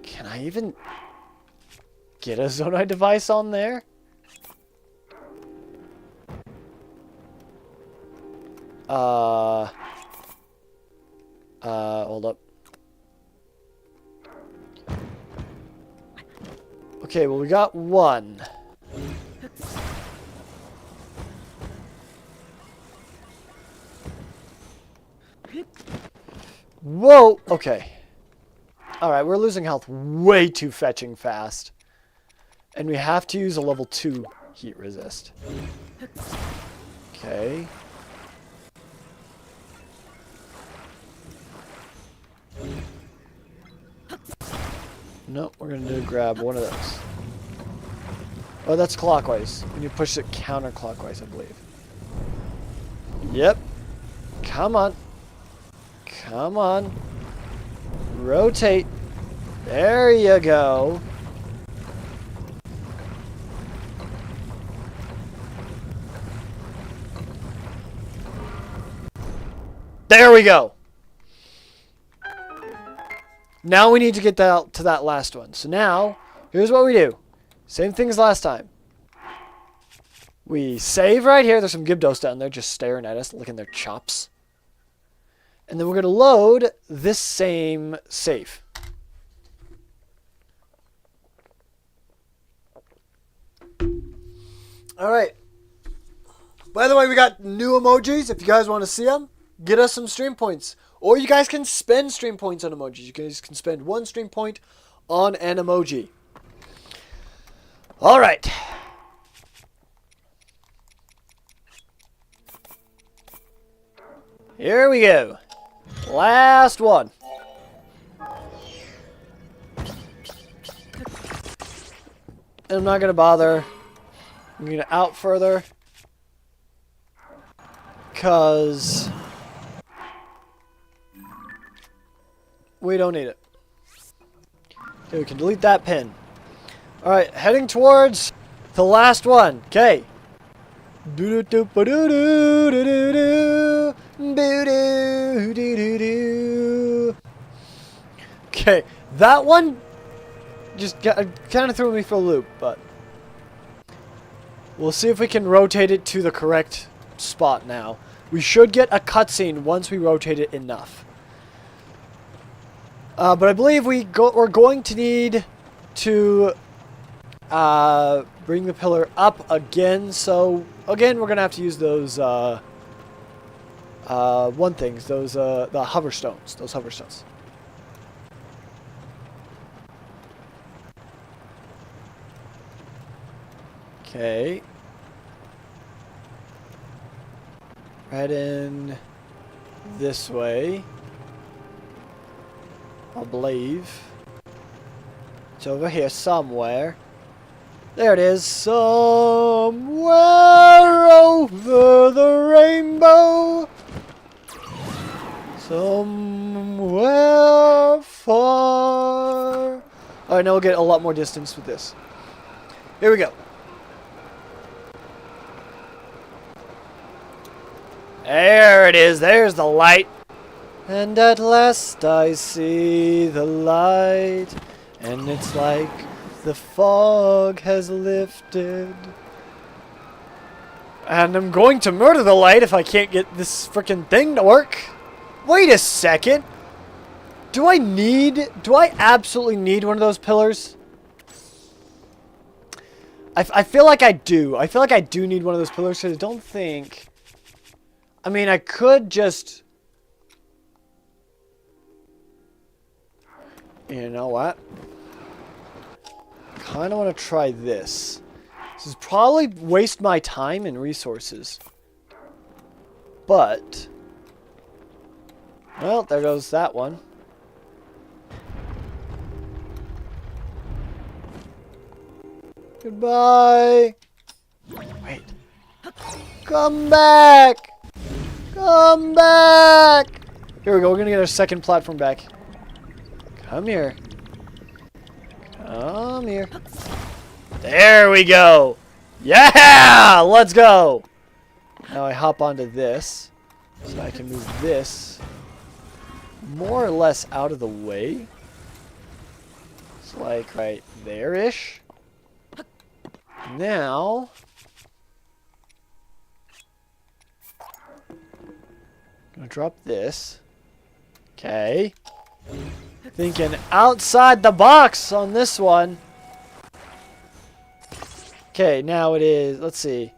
Can I even get a Zonai device on there? Hold up. Okay, well, we got one. Whoa! Okay. Alright, we're losing health way too fetching fast. And we have to use a level 2 heat resist. Okay. Nope, we're going to grab one of those. Oh, that's clockwise. When you push it counterclockwise, I believe. Yep. Come on. Come on. Rotate. There you go. There we go. Now we need to get that to that last one. So now, here's what we do. Same thing as last time. We save right here. There's some Gibdos down there just staring at us, licking their chops. And then we're going to load this same save. Alright. By the way, we got new emojis. If you guys want to see them, get us some stream points. Or you guys can spend stream points on emojis. You guys can spend 1 stream point on an emoji. Alright. Here we go. Last one. And I'm not going to bother. I'm going to out further. Because we don't need it. Okay, we can delete that pin. Alright, heading towards the last one. Okay. Okay, that one just kind of threw me for a loop, but we'll see if we can rotate it to the correct spot now. We should get a cutscene once we rotate it enough. But I believe we're going to need to bring the pillar up again. So again, we're gonna have to use those the hover stones. Those hover stones. Okay. Heading this way. I believe. It's over here somewhere. There it is. Somewhere over the rainbow. Somewhere far. Alright, now we'll get a lot more distance with this. Here we go. There it is. There's the light. And at last I see the light. And it's like the fog has lifted. And I'm going to murder the light if I can't get this freaking thing to work. Wait a second. Do I absolutely need one of those pillars? I feel like I do. I feel like I do need one of those pillars because I don't think... I mean, I could just... You know what? Kind of want to try this. This is probably waste my time and resources. But... Well, there goes that one. Goodbye! Wait. Come back! Come back! Here we go, we're gonna get our second platform back. Come here. Come here. There we go! Yeah! Let's go! Now I hop onto this. So I can move this more or less out of the way. It's like right there-ish. Now... Gonna drop this. Okay. Thinking outside the box on this one. Okay, now it is... Let's see.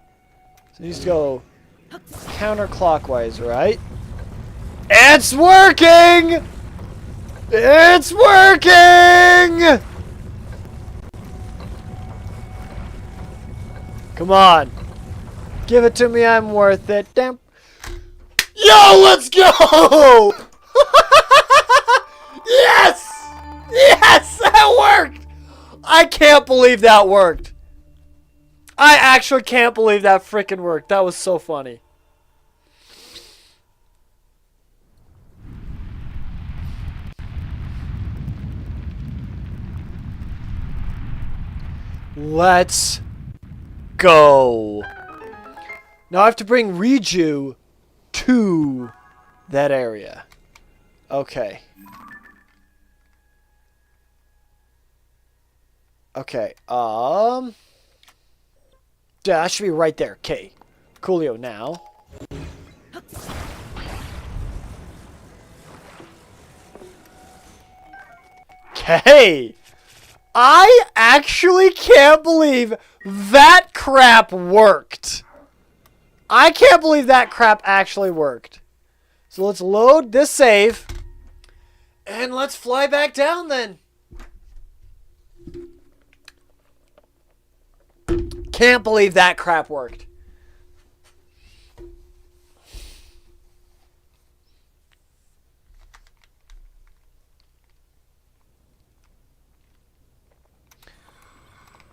So it needs to go counterclockwise, right? It's working! It's working! Come on. Give it to me, I'm worth it. Damn. Yo, let's go! Yes! Yes, that worked! I can't believe that worked. I actually can't believe that freaking worked. That was so funny. Let's go. Now I have to bring Riju to that area. Okay. Okay, yeah, that should be right there. Okay. Coolio now. Okay. I actually can't believe that crap worked. I can't believe that crap actually worked. So let's load this save. And let's fly back down then. Can't believe that crap worked.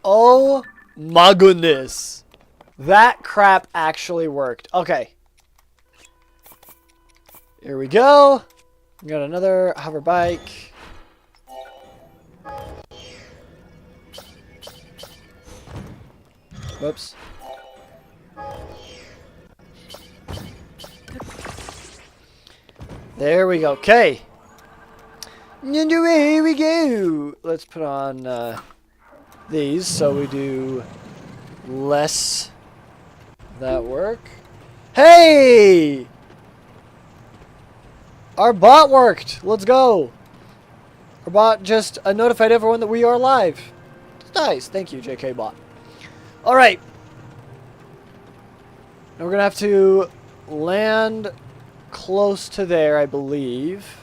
Oh my goodness. That crap actually worked. Okay. Here we go. We got another hover bike. Whoops. There we go. Okay. And away we go. Let's put on these so we do less that work. Hey! Our bot worked. Let's go. Our bot just notified everyone that we are live. Nice. Thank you, JK bot. All right. Now we're gonna have to land close to there, I believe.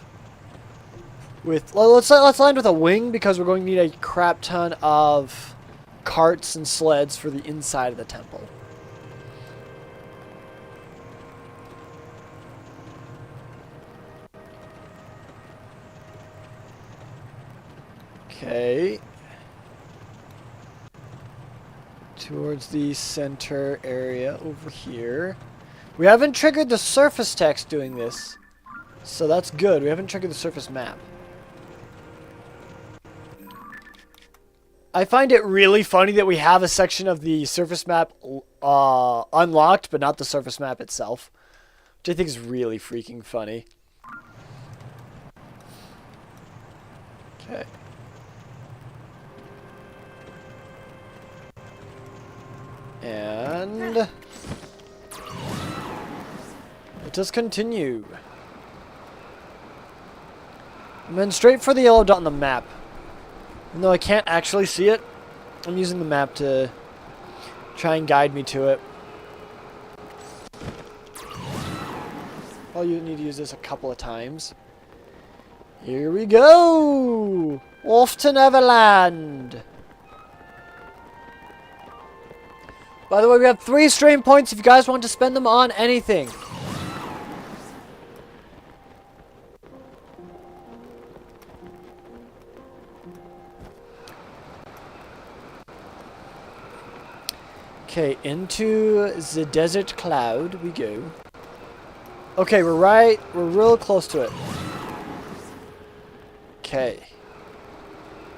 Let's land with a wing because we're going to need a crap ton of carts and sleds for the inside of the temple. Okay. Towards the center area over here. We haven't triggered the surface text doing this. So that's good. We haven't triggered the surface map. I find it really funny that we have a section of the surface map unlocked, but not the surface map itself. Which I think is really freaking funny. Okay. And let us continue. And then straight for the yellow dot on the map. Even though I can't actually see it, I'm using the map to try and guide me to it. All you need to use this a couple of times. Here we go! Off to Neverland! By the way, we have 3 stream points if you guys want to spend them on anything. Okay, into the desert cloud we go. Okay, we're real close to it. Okay.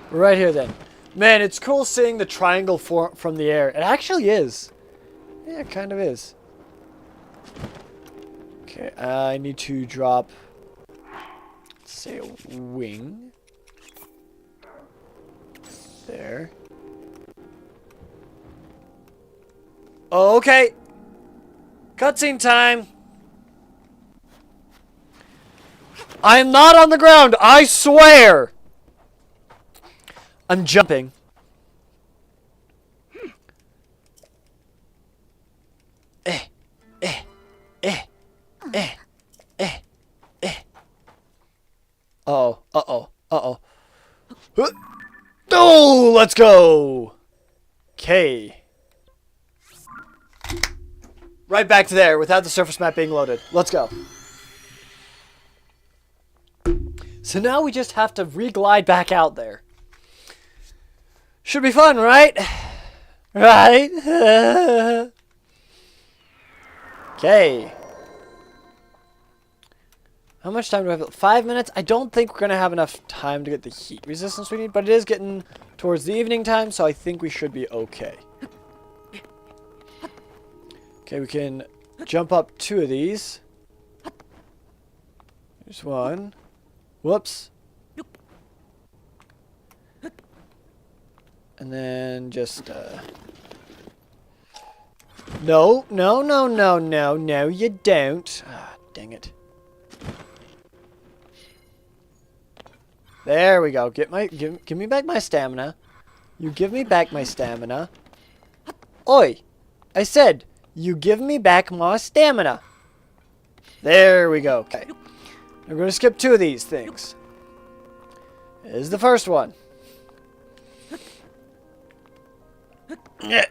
We're right here then. Man, it's cool seeing the triangle from the air. It actually is. Yeah, it kind of is. Okay, I need to drop, let's say, a wing. There. Oh, okay. Cutscene time. I am not on the ground, I swear. I'm jumping. Uh-oh, uh-oh, uh-oh. Oh, let's go. Okay. Right back to there without the surface map being loaded. Let's go. So now we just have to re-glide back out there. Should be fun, right? Right? Okay. How much time do we have? 5 minutes? I don't think we're going to have enough time to get the heat resistance we need, but it is getting towards the evening time, so I think we should be okay. Okay, we can jump up 2 of these. There's one. Whoops. And then just, No, no, no, no, no, no, you don't. Ah, dang it. There we go. Give me back my stamina. You give me back my stamina. Oi! I said, you give me back my stamina. There we go. Okay. We're going to skip 2 of these things. This is the first one. Yeah.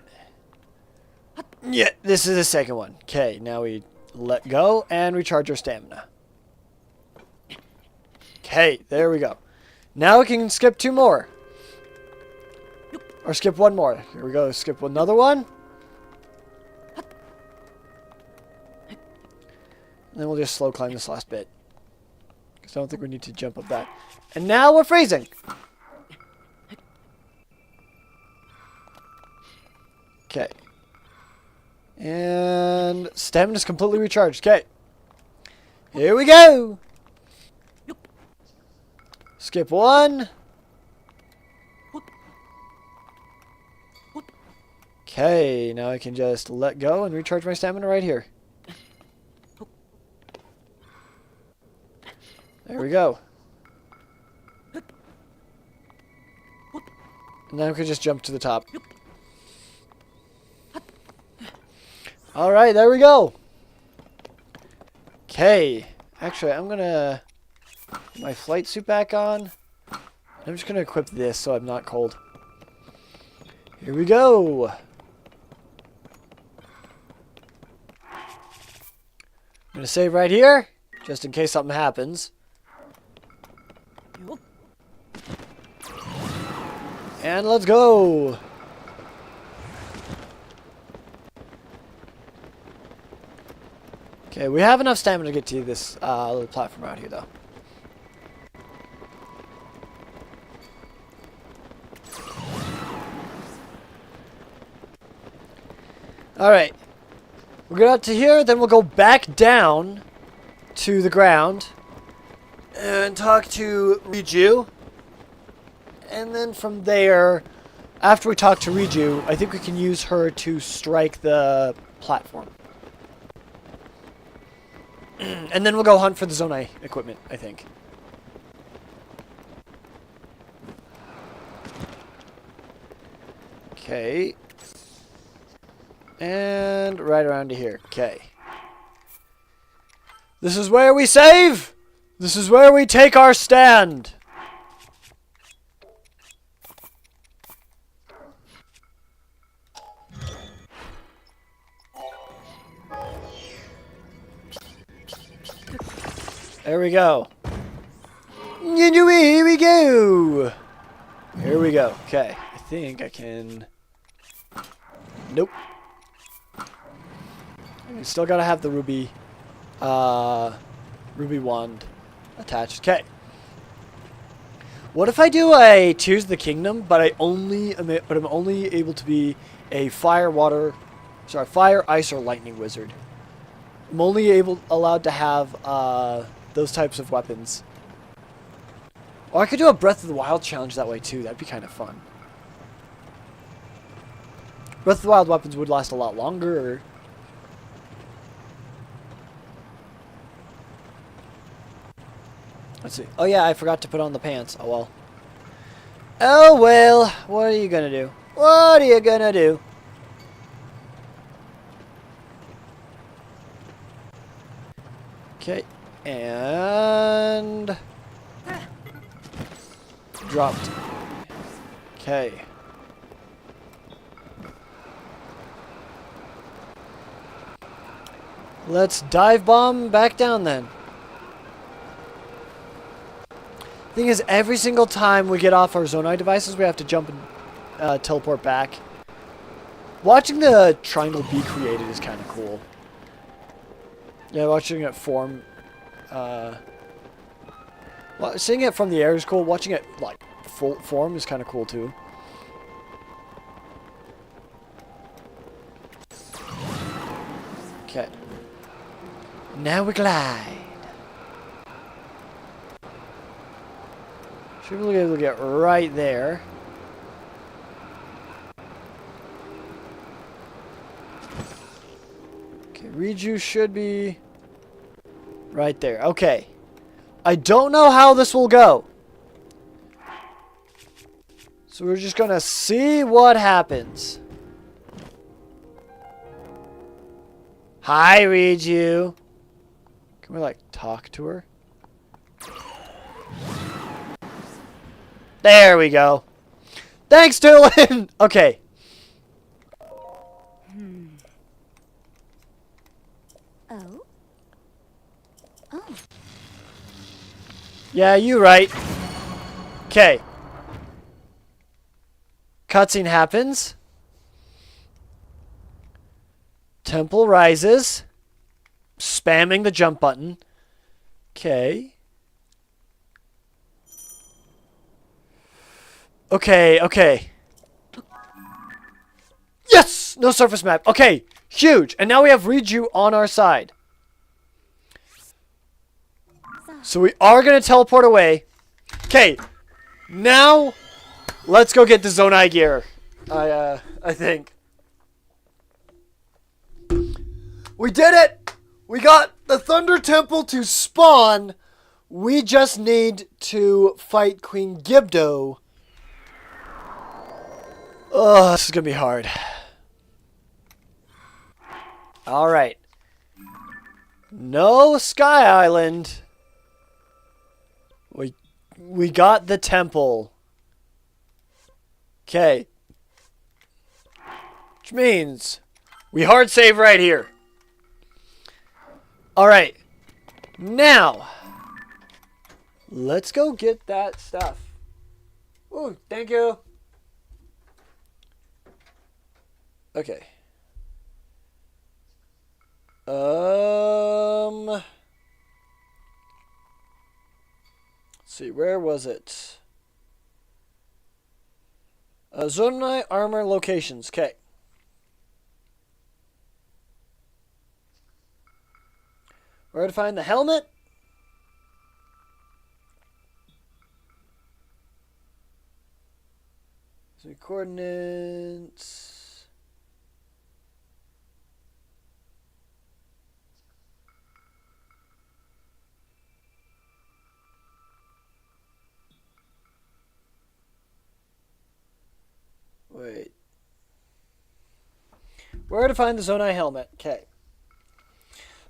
Yeah, this is the second one. Okay, now we let go and recharge our stamina. Okay, there we go. Now we can skip 2 more. Or skip 1 more. Here we go. Skip another one. And then we'll just slow climb this last bit. Because I don't think we need to jump up that. And now we're freezing. Okay. And stamina's completely recharged. Okay. Here we go. Skip 1. Okay, now I can just let go and recharge my stamina right here. There we go. And then we can just jump to the top. Alright, there we go. Okay. Actually, I'm gonna put my flight suit back on. I'm just gonna equip this so I'm not cold. Here we go. I'm gonna save right here, just in case something happens. And let's go. Okay, we have enough stamina to get to this little platform out here, though. Alright. We'll get out to here, then we'll go back down to the ground and talk to Riju. And then from there, after we talk to Riju, I think we can use her to strike the platform. And then we'll go hunt for the Zonai equipment, I think. Okay. And right around to here. Okay. This is where we save! This is where we take our stand! There we go. Here we go. Here we go. Okay. I think I can... Nope. We still gotta have the ruby... ruby wand attached. Okay. What if I do a Tears of the Kingdom, but I'm only able to be a fire, ice, or lightning wizard? I'm only allowed to have those types of weapons. Or I could do a Breath of the Wild challenge that way too. That'd be kind of fun. Breath of the Wild weapons would last a lot longer. Let's see. Oh yeah, I forgot to put on the pants. Oh well. Oh well. What are you gonna do? What are you gonna do? Okay. And... dropped. Okay. Let's dive bomb back down then. Thing is, every single time we get off our Zonai devices, we have to jump and teleport back. Watching the triangle be created is kind of cool. Yeah, watching it form. Seeing it from the air is cool. Watching it like full form is kind of cool too. Okay. Now we glide. Should be able to get right there. Okay, Riju should be right there. Okay. I don't know how this will go. So we're just gonna see what happens. Hi, Riju. Can we, like, talk to her? There we go. Thanks, Dylan! Okay. Oh? Oh. Yeah, you right. Okay. Cutscene happens. Temple rises. Spamming the jump button. Okay. Okay. Yes! No surface map. Okay. Huge. And now we have Riju on our side. So we are going to teleport away. Okay, now let's go get the Zonai gear. I think. We did it! We got the Thunder Temple to spawn. We just need to fight Queen Gibdo. Ugh, this is gonna be hard. Alright. No Sky Island. We got the temple. Okay. Which means we hard save right here. Alright. Now, let's go get that stuff. Ooh, thank you. Okay. Let's see, where was it? Zonai armor locations. Okay. Where to find the helmet? So coordinates. Wait. Where to find the Zonai helmet? Okay.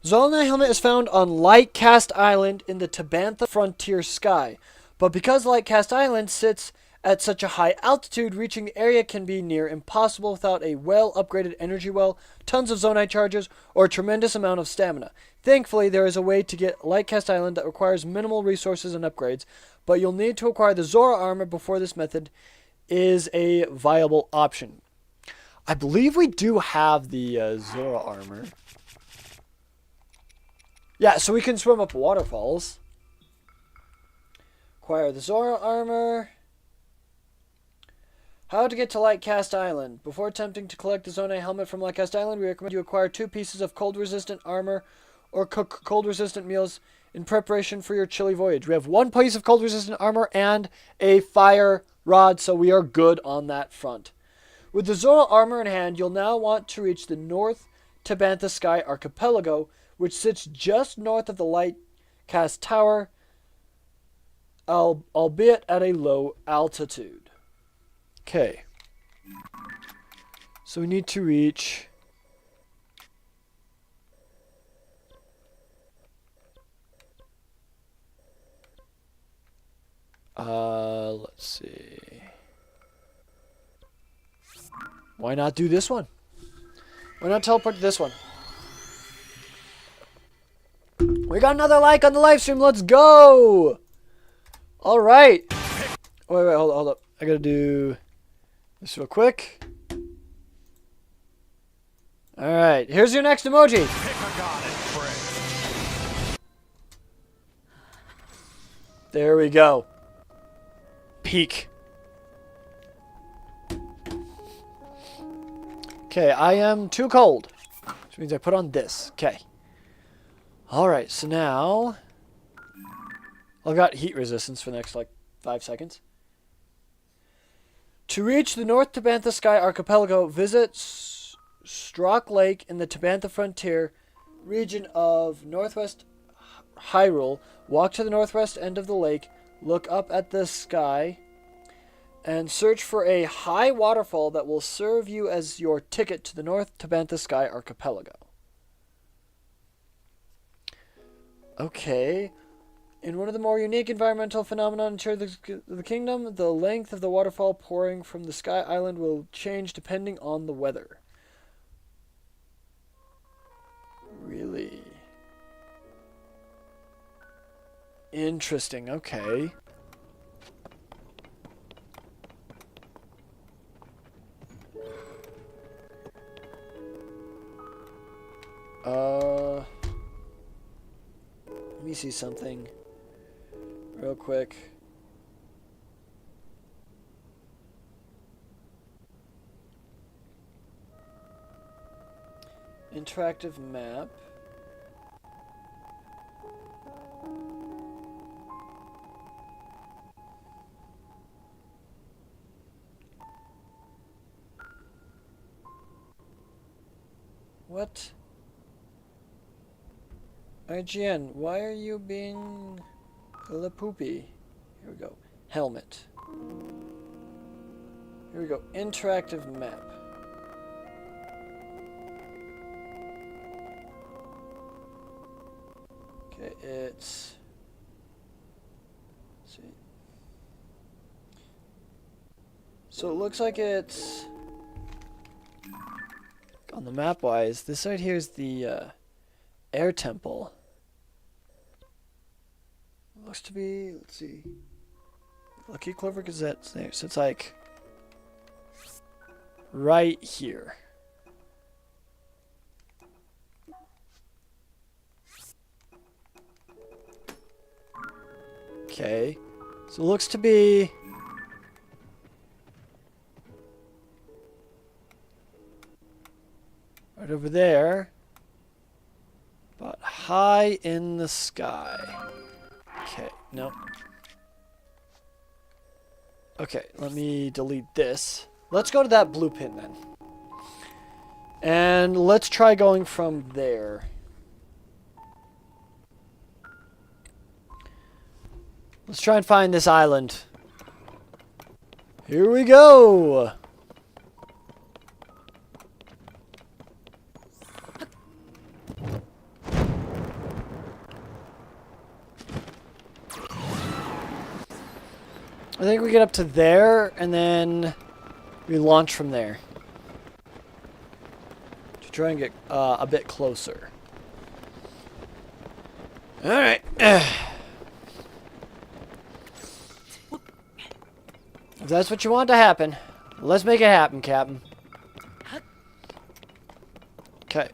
Zonai helmet is found on Lightcast Island in the Tabantha Frontier Sky. But because Lightcast Island sits at such a high altitude, reaching the area can be near impossible without a well-upgraded energy well, tons of Zonai charges, or a tremendous amount of stamina. Thankfully, there is a way to get Lightcast Island that requires minimal resources and upgrades, but you'll need to acquire the Zora armor before this method is a viable option. I believe we do have the Zora armor. Yeah, so we can swim up waterfalls. Acquire the Zora armor. How to get to Lightcast Island. Before attempting to collect the Zonai helmet from Lightcast Island, we recommend you acquire 2 pieces of cold-resistant armor or cook cold-resistant meals in preparation for your chilly voyage. We have 1 piece of cold-resistant armor and a fire rod, so we are good on that front. With the Zora armor in hand, you'll now want to reach the North Tabantha Sky Archipelago, which sits just north of the Lightcast Tower, albeit at a low altitude. Okay. So we need to reach... let's see. Why not do this one? Why not teleport to this one? We got another like on the live stream. Let's go. All right. Wait, hold up. I gotta do this real quick. All right. Here's your next emoji. There we go. Peak. Okay, I am too cold, which means I put on this. Okay. Alright, so now I've got heat resistance for the next, 5 seconds. To reach the North Tabantha Sky Archipelago, visit Strock Lake in the Tabantha Frontier region of Northwest Hyrule. Walk to the northwest end of the lake, look up at the sky, and search for a high waterfall that will serve you as your ticket to the North Tabantha Sky Archipelago. Okay. In one of the more unique environmental phenomena in the kingdom, the length of the waterfall pouring from the Sky Island will change depending on the weather. Really? Interesting, okay. Let me see something real quick. Interactive map. IGN, why are you being a poopy? Here we go. Helmet. Here we go. Interactive map. Okay, it's... Let's see. So it looks like it's... On the map wise, this right here is the air temple. Looks to be, let's see. Lucky Clover Gazette's there. So it's like right here. Okay. So it looks to be right over there. But high in the sky. Okay, nope. Okay, let me delete this. Let's go to that blue pin then. And let's try going from there. Let's try and find this island. Here we go! I think we get up to there, and then we launch from there. To try and get a bit closer. Alright. If that's what you want to happen, let's make it happen, Captain. Okay.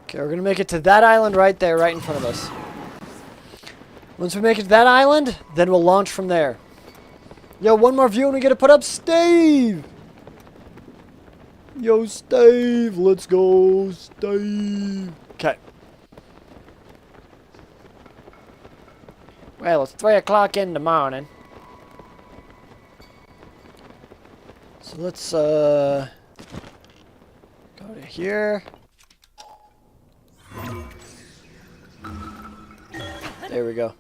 Okay, we're gonna make it to that island right there, right in front of us. Once we make it to that island, then we'll launch from there. Yo, one more view and we get to put up Steve! Yo, Steve, let's go, Steve. Okay. Well, it's 3 o'clock in the morning. So let's, go to here. There we go.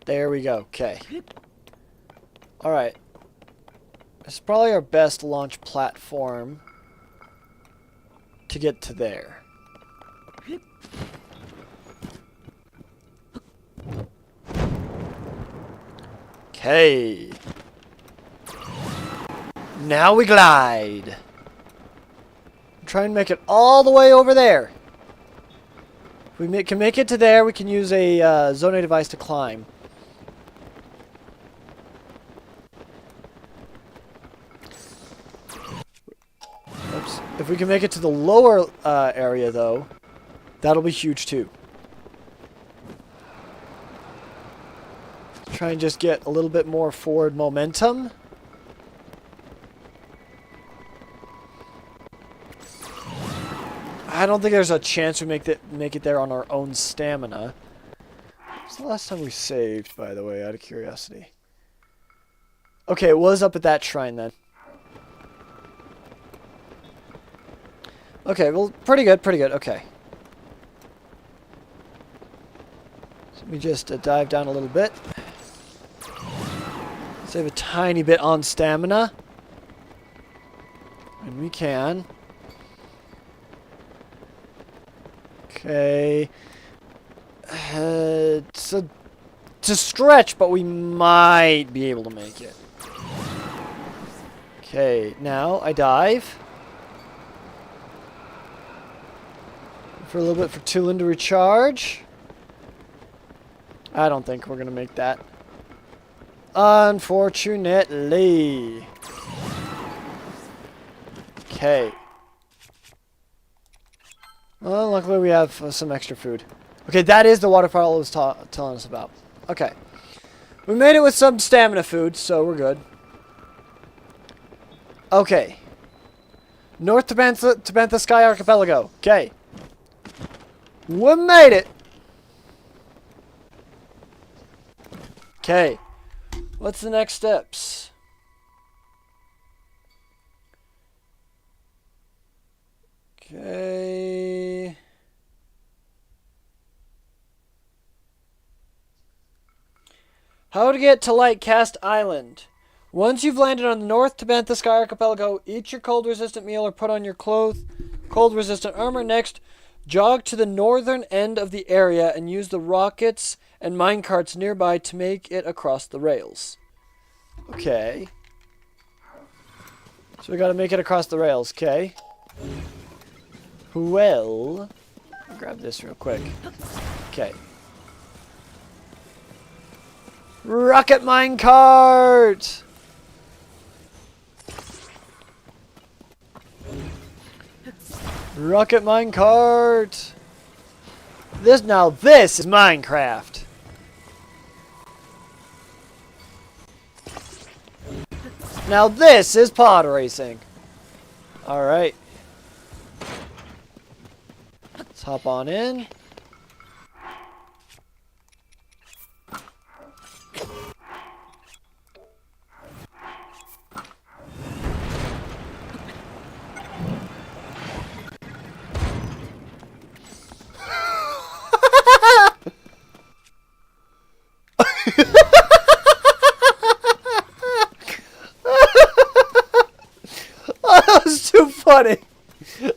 There we go. Okay. Alright. This is probably our best launch platform to get to there. Okay. Now we glide. Try and make it all the way over there. If we can make it to there, we can use a zone device to climb. Oops. If we can make it to the lower area, though, that'll be huge too. Try and just get a little bit more forward momentum. I don't think there's a chance we make it there on our own stamina. When's the last time we saved, by the way, out of curiosity? Okay, it was up at that shrine then. Okay, well, pretty good, okay. So let me just dive down a little bit. Save a tiny bit on stamina. And we can. Okay. It's a stretch, but we might be able to make it. Okay, now I dive. For a little bit for Tulin to recharge. I don't think we're going to make that. Unfortunately. Okay. Well, luckily we have some extra food. Okay, that is the waterfall I was telling us about. Okay. We made it with some stamina food, so we're good. Okay. North Tabantha Sky Archipelago. Okay. We made it. Okay. What's the next steps? Okay. How to get to Lightcast Island. Once you've landed on the North Tabantha Sky Archipelago, eat your cold-resistant meal or put on your cold-resistant armor. Next, jog to the northern end of the area and use the rockets and minecarts nearby to make it across the rails. Okay. So we gotta make it across the rails, okay? Well, I'll grab this real quick. Okay. Rocket minecart! Rocket minecart! This is Minecraft. Now this is pod racing. Alright. Let's hop on in. That was too funny.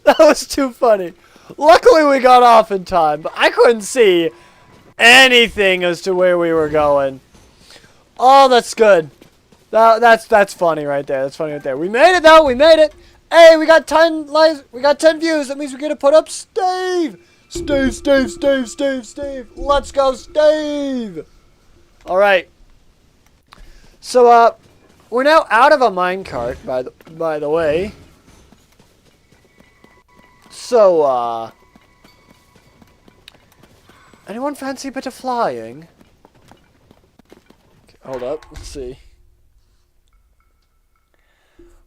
That was too funny. Luckily we got off in time, but I couldn't see anything as to where we were going. Oh, that's good. That's funny right there. That's funny right there. We made it though. We made it. Hey, we got 10 likes. We got 10 views. That means we're gonna put up Steve. Steve. Let's go, Steve. All right. So we're now out of a minecart. By the way. So anyone fancy a bit of flying? Okay, hold up. Let's see.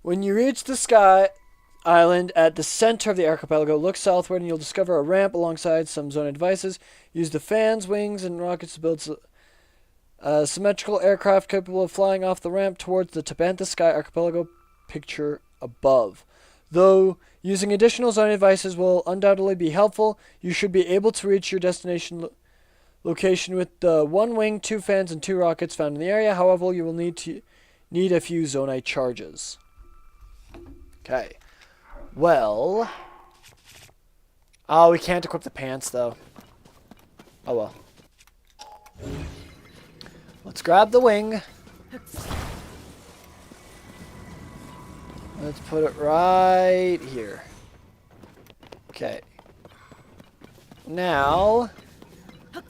When you reach the sky island at the center of the archipelago, look southward and you'll discover a ramp alongside some zone devices. Use the fans, wings, and rockets to build a symmetrical aircraft capable of flying off the ramp towards the Tabantha Sky Archipelago picture above. Though using additional zone devices will undoubtedly be helpful, you should be able to reach your destination location with the 1 wing, 2 fans, and 2 rockets found in the area. However, you will need a few zonite charges. Okay. Well. Oh, we can't equip the pants, though. Oh, well. Let's grab the wing. Let's put it right here. Okay. Now. I'm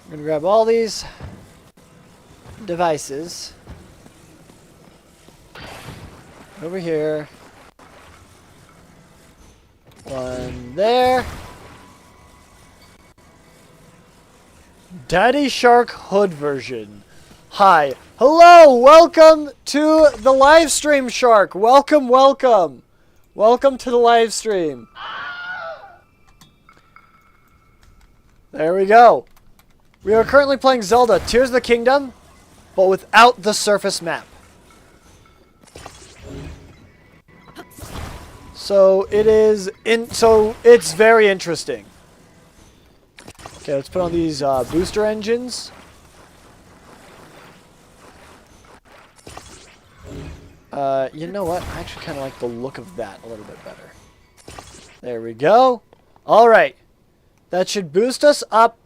going to grab all these devices. Over here. One there. Daddy Shark Hood version. Hi. Hello. Welcome to the live stream, Shark. Welcome. Welcome to the live stream. There we go. We are currently playing Zelda Tears of the Kingdom, but without the surface map. So it's very interesting. Okay, let's put on these booster engines. You know what? I actually kind of like the look of that a little bit better. There we go. All right. That should boost us up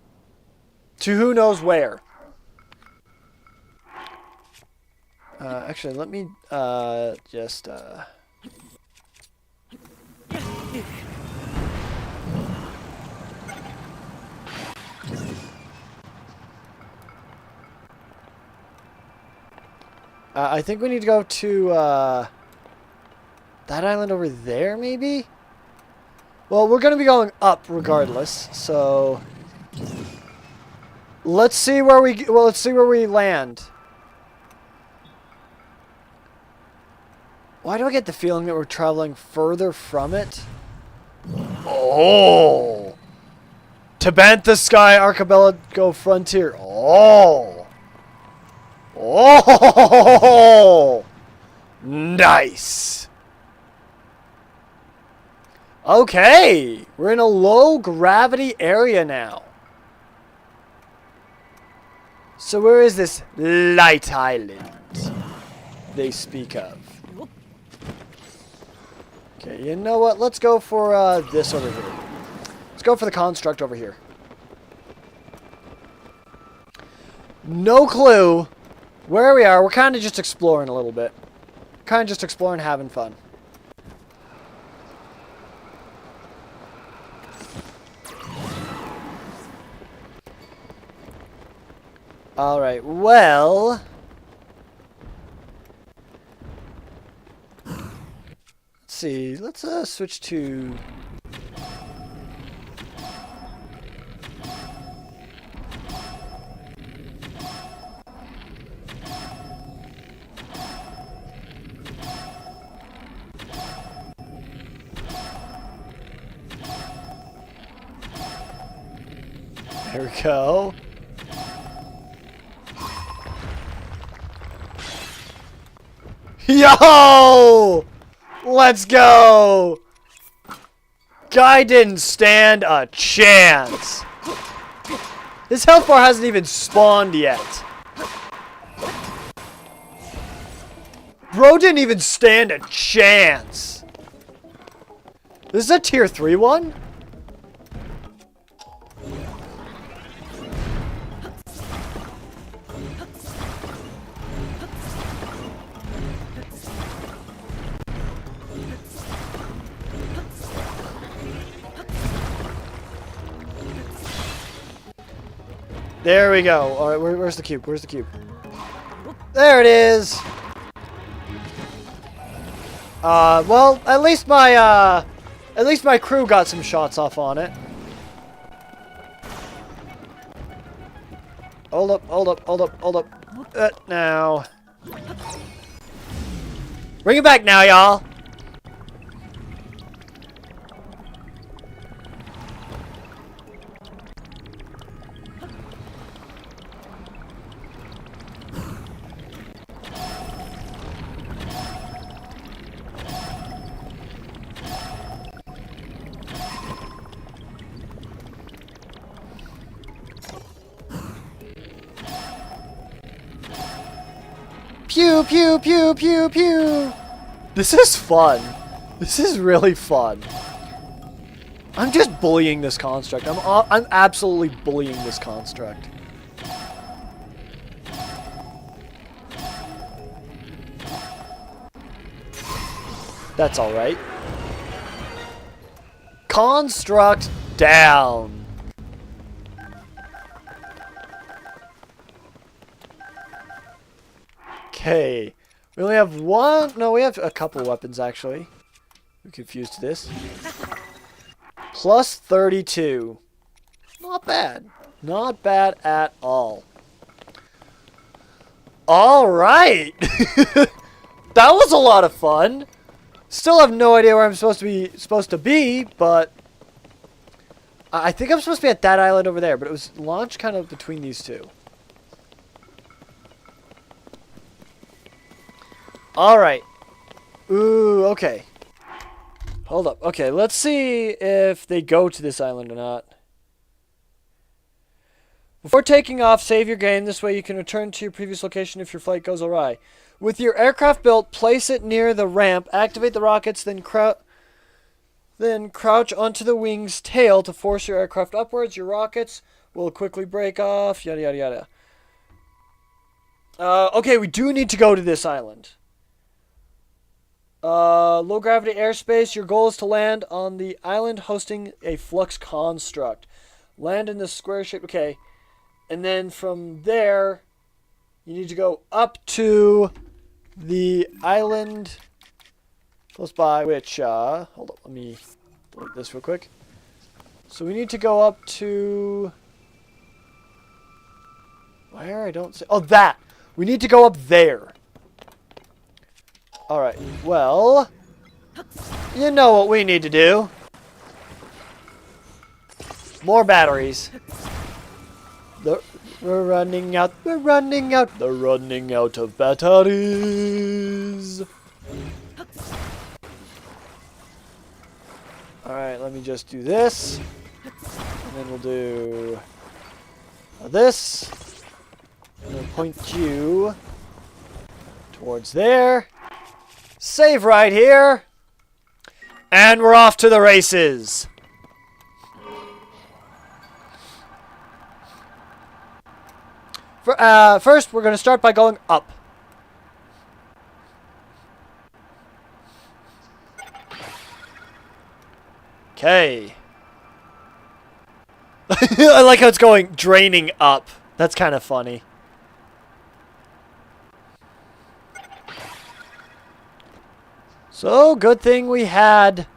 to who knows where. Actually, let me just... I think we need to go to that island over there, maybe? Well, we're going to be going up regardless, so... Let's see where we land. Why do I get the feeling that we're traveling further from it? Oh! Tabantha Sky Archipelago Frontier. Oh! Oh! Nice! Okay! We're in a low gravity area now. So where is this light island they speak of? Okay, you know what? Let's go for this over here. Let's go for the construct over here. No clue where we are. We're kind of just exploring a little bit. Kind of just exploring, having fun. Alright, well... Let's see, let's switch to... There we go. Yo! Let's go! Guy didn't stand a chance. This health bar hasn't even spawned yet. Bro didn't even stand a chance. This is a tier 3 one? There we go. All right, where's the cube? Where's the cube? There it is. Well, at least my crew got some shots off on it. Hold up, hold up, hold up, hold up. Now. Bring it back now, y'all. Pew, pew, pew, pew, pew. This is fun. This is really fun. I'm just bullying this construct. I'm absolutely bullying this construct. That's all right. Construct down. Okay, we only have one. No, we have a couple weapons actually. I'm confused to this. Plus 32. Not bad. Not bad at all. All right. That was a lot of fun. Still have no idea where I'm supposed to be, but I think I'm supposed to be at that island over there. But it was launched kind of between these two. Alright. Ooh, okay. Hold up. Okay, let's see if they go to this island or not. Before taking off, save your game. This way you can return to your previous location if your flight goes awry. With your aircraft built, place it near the ramp. Activate the rockets, then crouch onto the wing's tail to force your aircraft upwards. Your rockets will quickly break off. Yada, yada, yada. Okay, we do need to go to this island. Low gravity airspace. Your goal is to land on the island hosting a flux construct. Land in the square shape. Okay. And then from there, you need to go up to the island close by, which, hold up, let me load this real quick. So we need to go up to Where? I don't see. Oh, that! We need to go up there. Alright, well... You know what we need to do. More batteries. We're running out. We're running out. They're running out of batteries. Alright, let me just do this. And then we'll do this. And we'll point you towards there. Save right here. And we're off to the races. First, we're going to start by going up. Okay. I like how it's going draining up. That's kind of funny. So, good thing we had...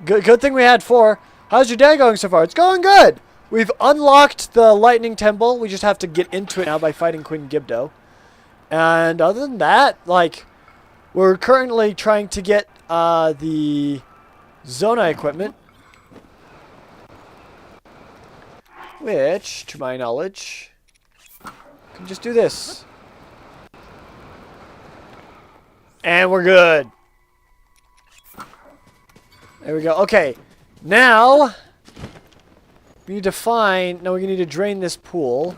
Good thing we had 4. How's your day going so far? It's going good! We've unlocked the lightning temple. We just have to get into it now by fighting Queen Gibdo. And other than that, like, we're currently trying to get the Zona equipment. Which, to my knowledge, can just do this. And we're good. There we go. Okay. Now, we need to find... No, we need to drain this pool.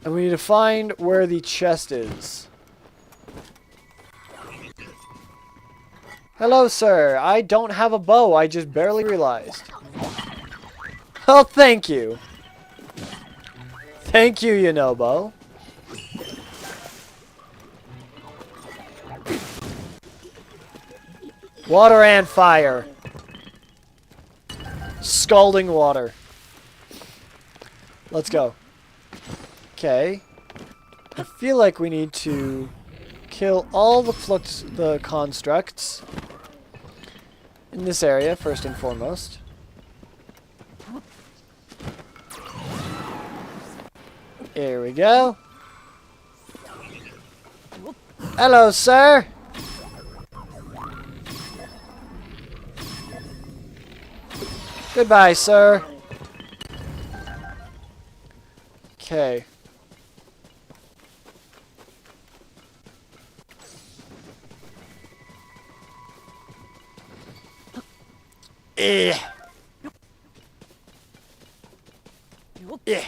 And we need to find where the chest is. Hello, sir. I don't have a bow. I just barely realized. Oh, thank you. Thank you, Yunobo. Water and fire. Scalding water. Let's go. Okay. I feel like we need to kill all the constructs in this area, first and foremost. Here we go. Hello, sir. Goodbye, sir. Okay. Eh. Eh.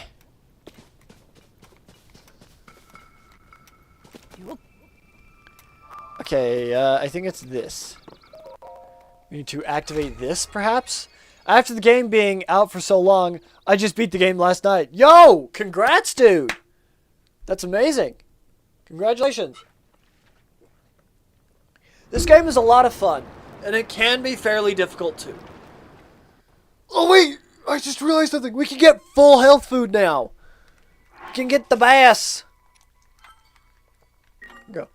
Okay, I think it's this. We need to activate this, perhaps? After the game being out for so long, I just beat the game last night. Yo! Congrats, dude! That's amazing. Congratulations. This game is a lot of fun, and it can be fairly difficult too. Oh wait! I just realized something. We can get full health food now. We can get the bass. Go.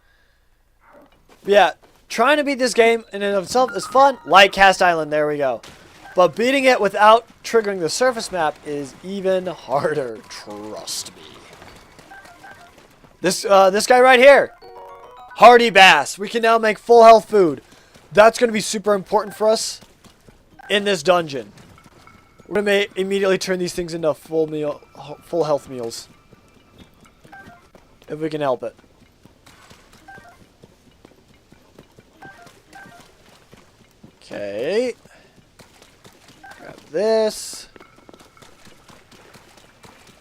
Yeah, trying to beat this game in and of itself is fun. Like Cast Island, there we go. But beating it without triggering the surface map is even harder. Trust me. This guy right here. Hardy Bass. We can now make full health food. That's going to be super important for us in this dungeon. We're going to immediately turn these things into full health meals. If we can help it. Okay. Grab this.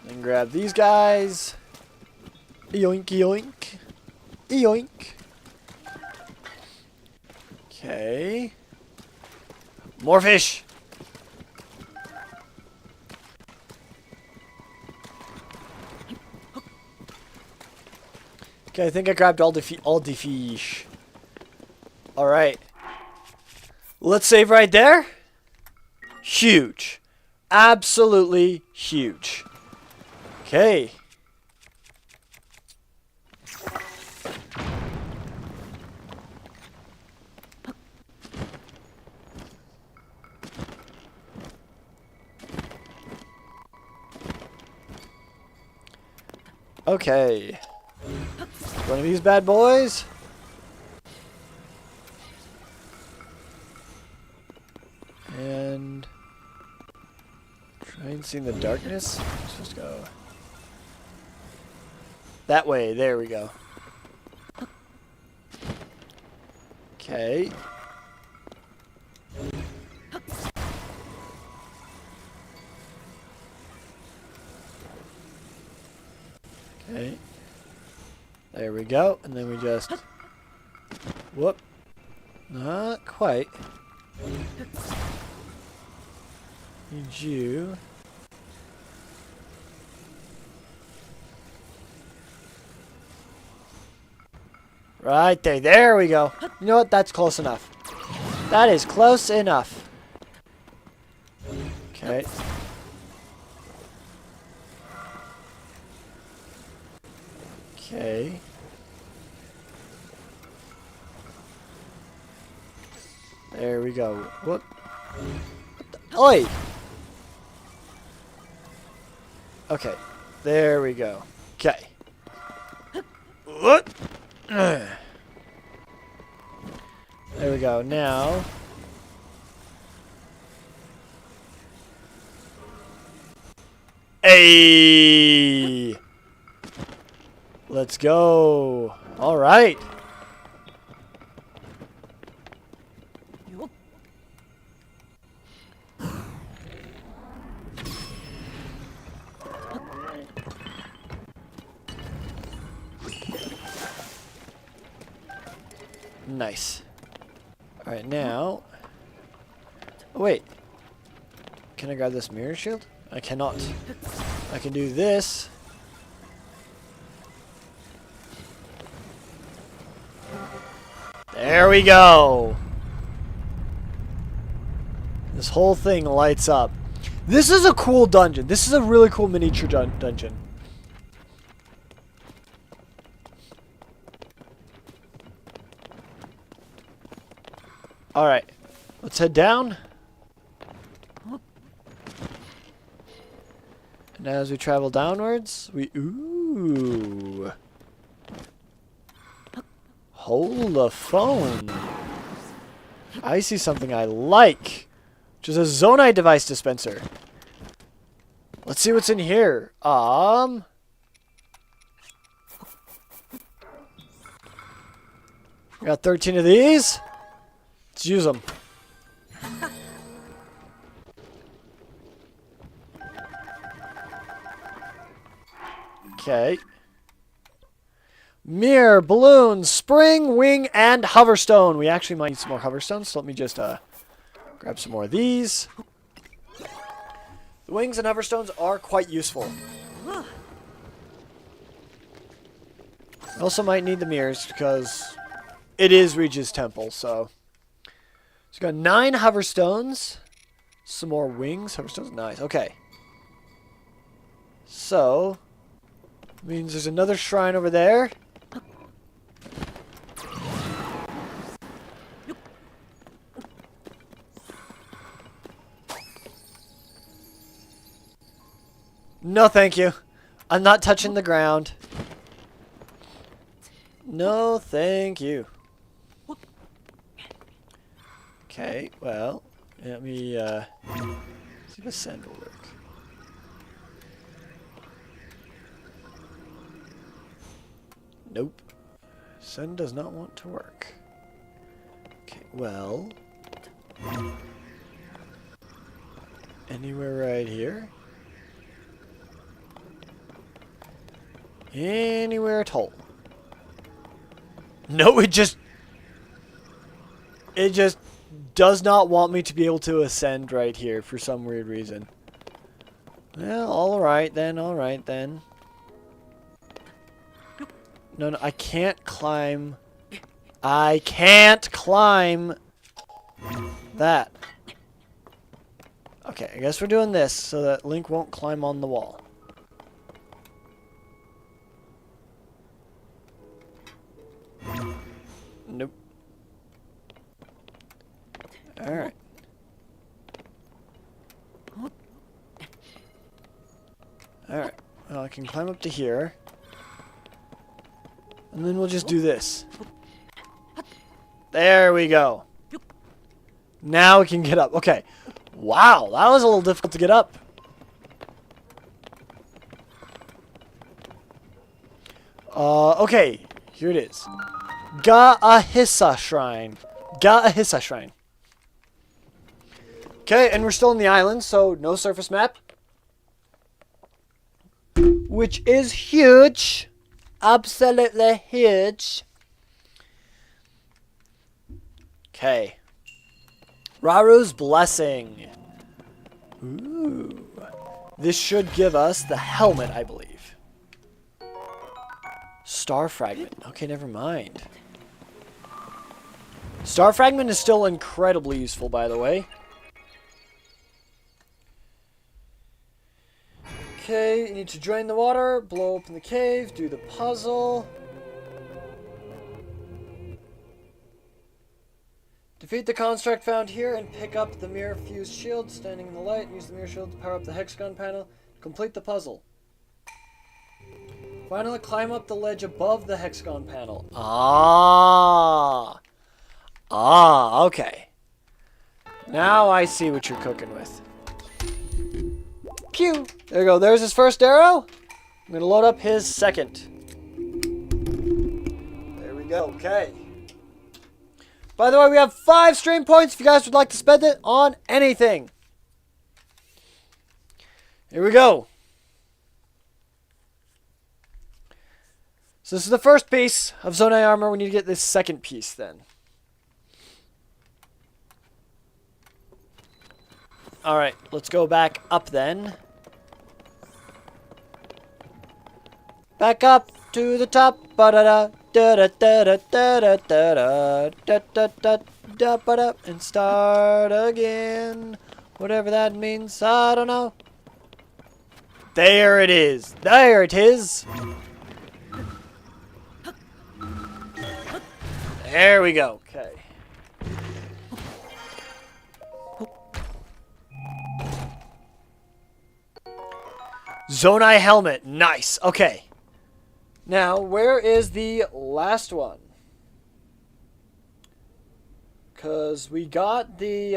Then grab these guys. Yoink, yoink. Yoink. Okay. More fish. Okay, I think I grabbed all the fish. Alright. Let's save right there. Huge. Absolutely huge. Okay. Okay. One of these bad boys. And try and see in the darkness. Let's just go that way. There we go. Okay. Okay. There we go. And then we just... Whoop. Not quite. Need you. Right there. There we go. You know what? That's close enough. That is close enough. Okay. Okay. There we go. What? Oi! Okay. There we go. Okay. What? There we go. Now. Hey! Let's go. All right. Nice. All right, now. Oh, wait. Can I grab this mirror shield? I cannot. I can do this. There we go. This whole thing lights up. This is a cool dungeon. This is a really cool miniature dungeon. Alright. Let's head down. And as we travel downwards, we... Ooh. Hold the phone. I see something I like. Which is a Zonite device dispenser. Let's see what's in here. We got 13 of these. Let's use them. Okay. Mirror, balloon, spring, wing, and hoverstone. We actually might need some more hoverstones, so let me just grab some more of these. The wings and hoverstones are quite useful. I also might need the mirrors because it is Regis Temple, so. So we got 9 hoverstones. Some more wings. Hoverstones, nice. Okay. So, means there's another shrine over there. No, thank you. I'm not touching the ground. No, thank you. Okay, well, let me see if ascend will work. Nope. Ascend does not want to work. Okay, well, anywhere right here? Anywhere at all. No, it just does not want me to be able to ascend right here for some weird reason. Well, alright then, alright then. No, I can't climb. I can't climb that. Okay, I guess we're doing this so that Link won't climb on the wall. Nope. Alright. Alright. Well, I can climb up to here. And then we'll just do this. There we go. Now we can get up. Okay. Wow, that was a little difficult to get up. Okay. Here it is. Ga-Ahissa Shrine. Ga-Ahissa Shrine. Okay, and we're still in the island, so no surface map. Which is huge. Absolutely huge. Okay. Raru's Blessing. Ooh. This should give us the helmet, I believe. Star Fragment. Okay, never mind. Star Fragment is still incredibly useful, by the way. Okay, you need to drain the water, blow open the cave, do the puzzle. Defeat the construct found here and pick up the mirror fused shield standing in the light. Use the mirror shield to power up the hexagon panel. Complete the puzzle. Finally, climb up the ledge above the hexagon panel. Okay. Now I see what you're cooking with. Pew! There you go. There's his first arrow. I'm going to load up his second. There we go. Okay. By the way, we have 5 stream points if you guys would like to spend it on anything. Here we go. So this is the first piece of Zonai armor. We need to get this second piece then. Alright, let's go back up then. Back up to the top. Ba-da-da. Da-da-da-da-da-da-da-da-da-da-da-da, and start again. Whatever that means, I don't know. There it is. There it is. There we go. Okay. Zonai helmet. Nice. Okay. Now, where is the last one? Because we got the,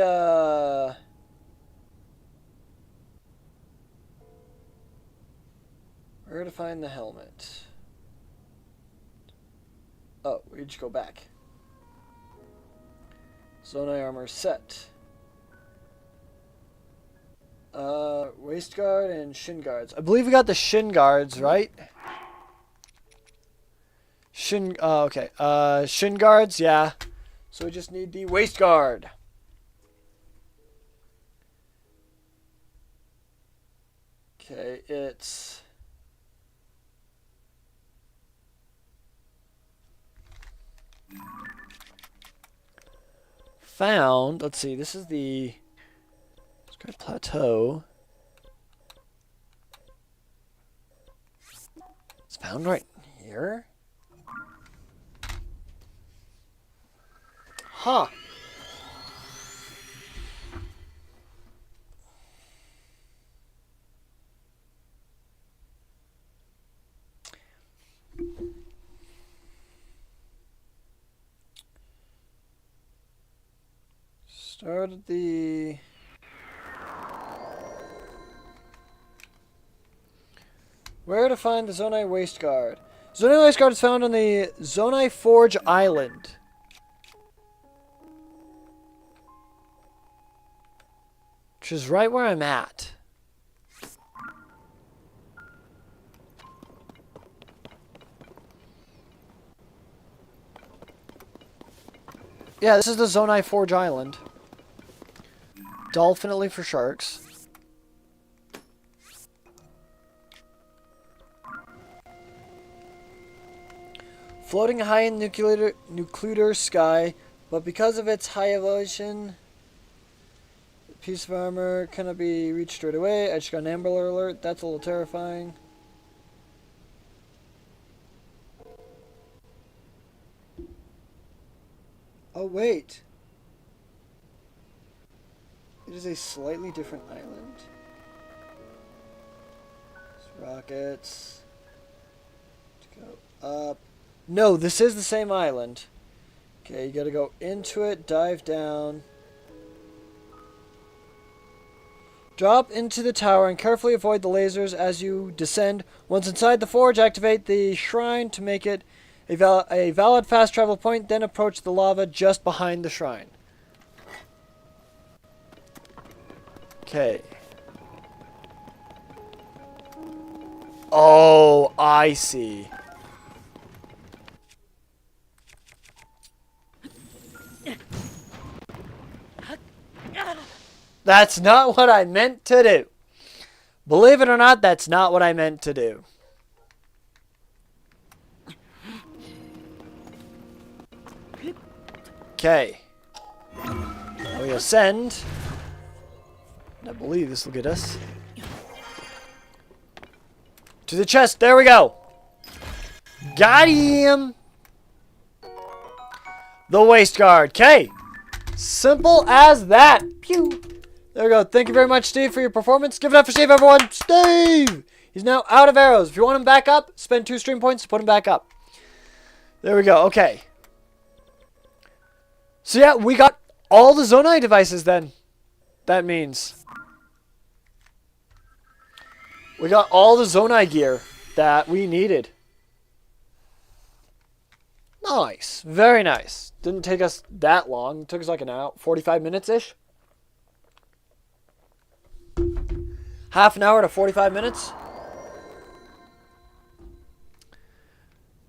where to find the helmet? Oh, we just go back. Zonai armor set. Waist guard and shin guards. I believe we got the shin guards, right? Okay. Shin guards, yeah. So we just need the waist guard. Okay, it's found. Let's see. This is the plateau. It's found right here. Huh. Started the... Where to find the Zonai Waist Guard? Zonai Waist Guard is found on the Zonai Forge Island. Which is right where I'm at. Yeah, this is the Zonai Forge Island. Dolphinately for sharks. Floating high in nuclear sky, but because of its high elevation, the piece of armor cannot be reached straight away. I just got an Amber Alert. That's a little terrifying. Oh, wait. It is a slightly different island. There's rockets. To go up. No, this is the same island. Okay, you gotta go into it, dive down. Drop into the tower and carefully avoid the lasers as you descend. Once inside the forge, activate the shrine to make it a valid fast travel point, then approach the lava just behind the shrine. Okay. Oh, I see. That's not what I meant to do. Believe it or not, that's not what I meant to do. Okay. We ascend. I believe this will get us to the chest. There we go. Got him. The waist guard. Okay. Simple as that. Pew. There we go. Thank you very much, Steve, for your performance. Give it up for Steve, everyone. Steve! He's now out of arrows. If you want him back up, spend 2 stream points to put him back up. There we go. Okay. So yeah, we got all the Zonai devices then. That means we got all the Zonai gear that we needed. Nice. Very nice. Didn't take us that long. It took us like an hour, 45 minutes-ish. Half an hour to 45 minutes.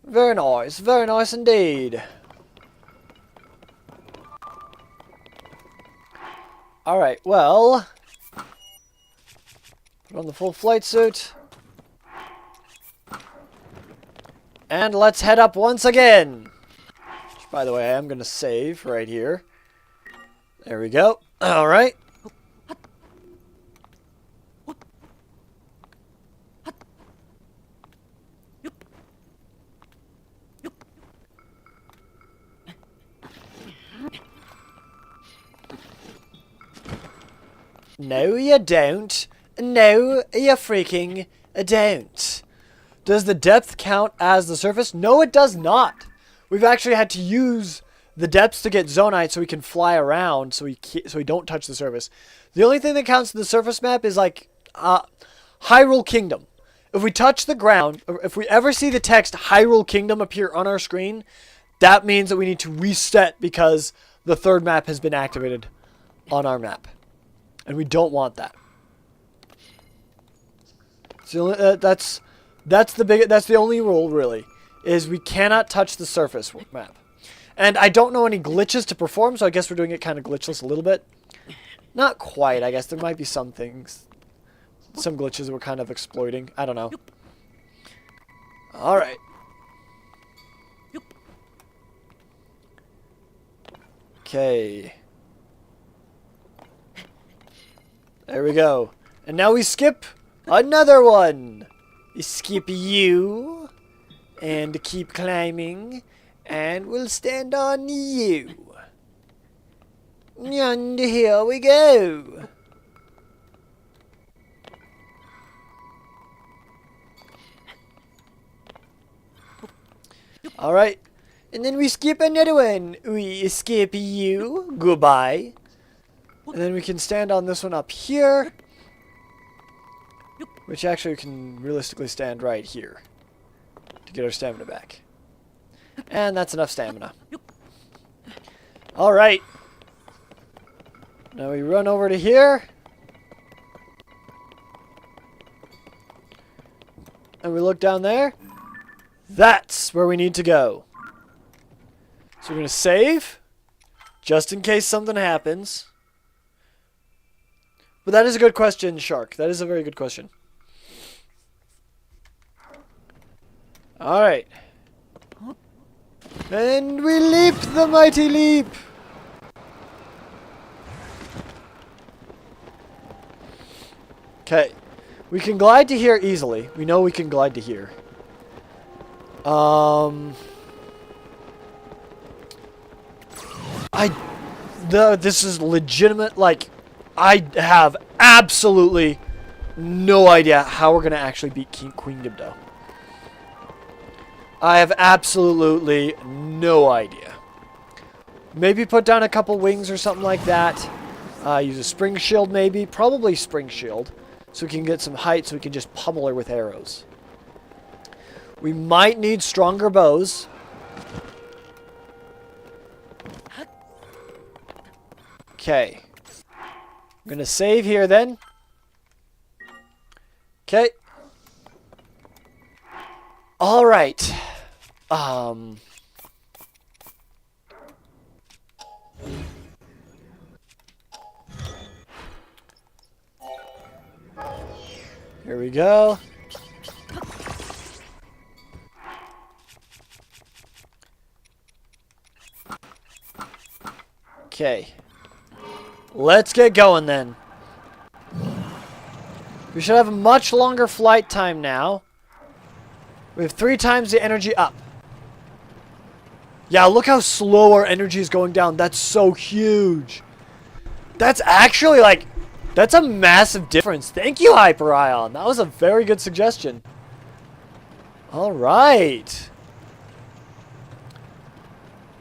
Very nice. Very nice indeed. Alright, well, put on the full flight suit. And let's head up once again. Which, by the way, I'm going to save right here. There we go. Alright. No, you don't. No, you freaking don't. Does the depth count as the surface? No, it does not. We've actually had to use the depths to get Zonite so we can fly around so we don't touch the surface. The only thing that counts in the surface map is like Hyrule Kingdom. If we touch the ground, or if we ever see the text Hyrule Kingdom appear on our screen, that means that we need to reset because the third map has been activated on our map. And we don't want that. So that's the only rule really, is we cannot touch the surface map. And I don't know any glitches to perform, so I guess we're doing it kind of glitchless a little bit. Not quite, I guess. There might be some things, some glitches that we're kind of exploiting. I don't know. All right. Okay. There we go. And now we skip another one. We skip you. And keep climbing. And we'll stand on you. And here we go. Alright. And then we skip another one. We skip you. Goodbye. And then we can stand on this one up here. Which actually we can realistically stand right here. To get our stamina back. And that's enough stamina. Alright. Now we run over to here. And we look down there. That's where we need to go. So we're going to save. Just in case something happens. But that is a good question, Shark. That is a very good question. Alright. And we leap the mighty leap. Okay. We can glide to here easily. We know we can glide to here. This is legitimate, like, I have absolutely no idea how we're going to actually beat Queen Gibdo. I have absolutely no idea. Maybe put down a couple wings or something like that. Use a spring shield maybe. Probably spring shield. So we can get some height so we can just pummel her with arrows. We might need stronger bows. Okay. I'm going to save here then. Okay. Alright. Here we go. Okay. Let's get going then. We should have a much longer flight time now. We have 3 times the energy up. Yeah, look how slow our energy is going down. That's so huge. That's actually like... That's a massive difference. Thank you, Hyper Ion. That was a very good suggestion. Alright.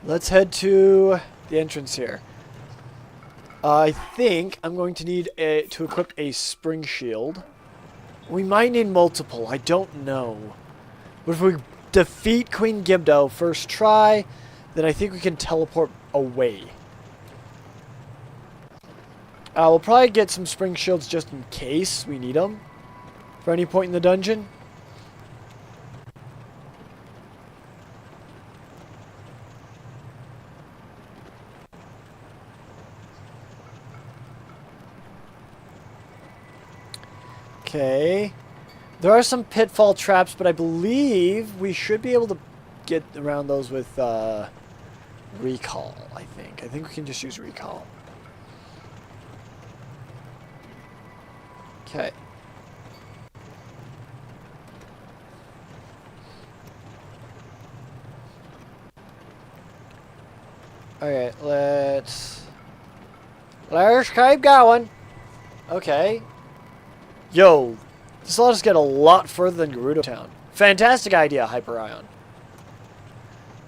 Let's head to the entrance here. I think I'm going to need to equip a spring shield. We might need multiple. I don't know. But if we defeat Queen Gibdo first try, then I think we can teleport away. We'll probably get some spring shields just in case we need them for any point in the dungeon. Okay. There are some pitfall traps, but I believe we should be able to get around those with recall, I think. I think we can just use recall. Okay. Alright, let's keep going. Okay. Yo, this will let us get a lot further than Gerudo Town. Fantastic idea, Hyper Ion.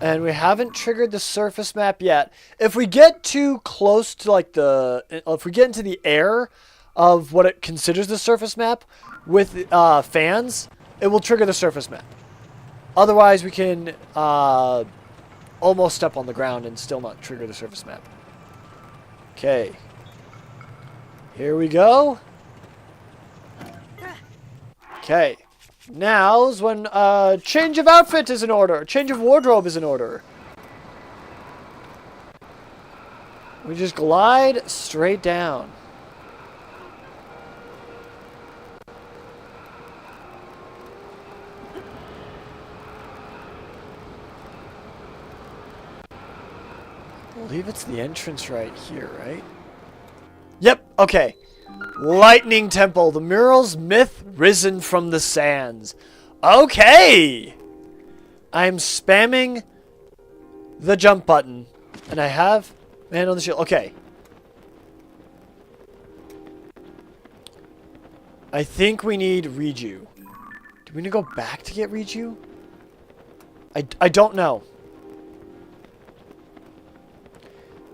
And we haven't triggered the surface map yet. If we get too close to like if we get into the air of what it considers the surface map with fans, it will trigger the surface map. Otherwise, we can almost step on the ground and still not trigger the surface map. Okay. Here we go. Okay. Now's when change of outfit is in order. Change of wardrobe is in order. We just glide straight down. I believe it's the entrance right here, right? Yep, okay. Lightning Temple, the mural's myth risen from the sands. Okay! I'm spamming the jump button. And I have man on the shield. Okay. I think we need Riju. Do we need to go back to get Riju? I don't know.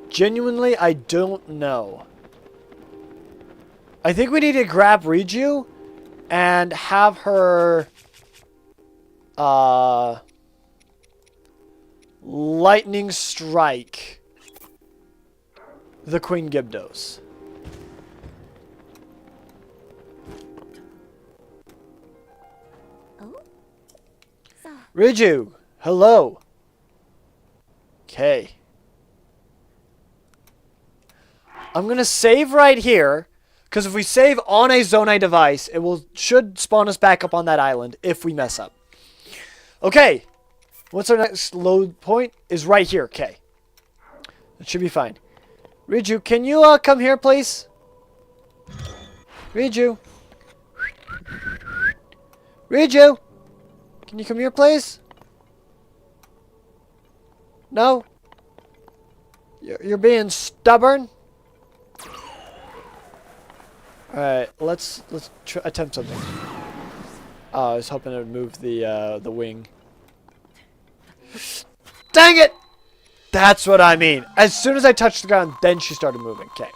Genuinely, I don't know. I think we need to grab Riju and have her lightning strike the Queen Gibdos. Oh? So, Riju, hello. Okay. I'm going to save right here, because if we save on a Zonai device, it should spawn us back up on that island if we mess up. Okay. What's our next load point? Is right here. Okay. That should be fine. Riju, can you come here, please? Riju. Riju. Can you come here, please? No? You're being stubborn? Alright, let's attempt something. Oh, I was hoping it would move the wing. Dang it! That's what I mean. As soon as I touched the ground, then she started moving. Okay.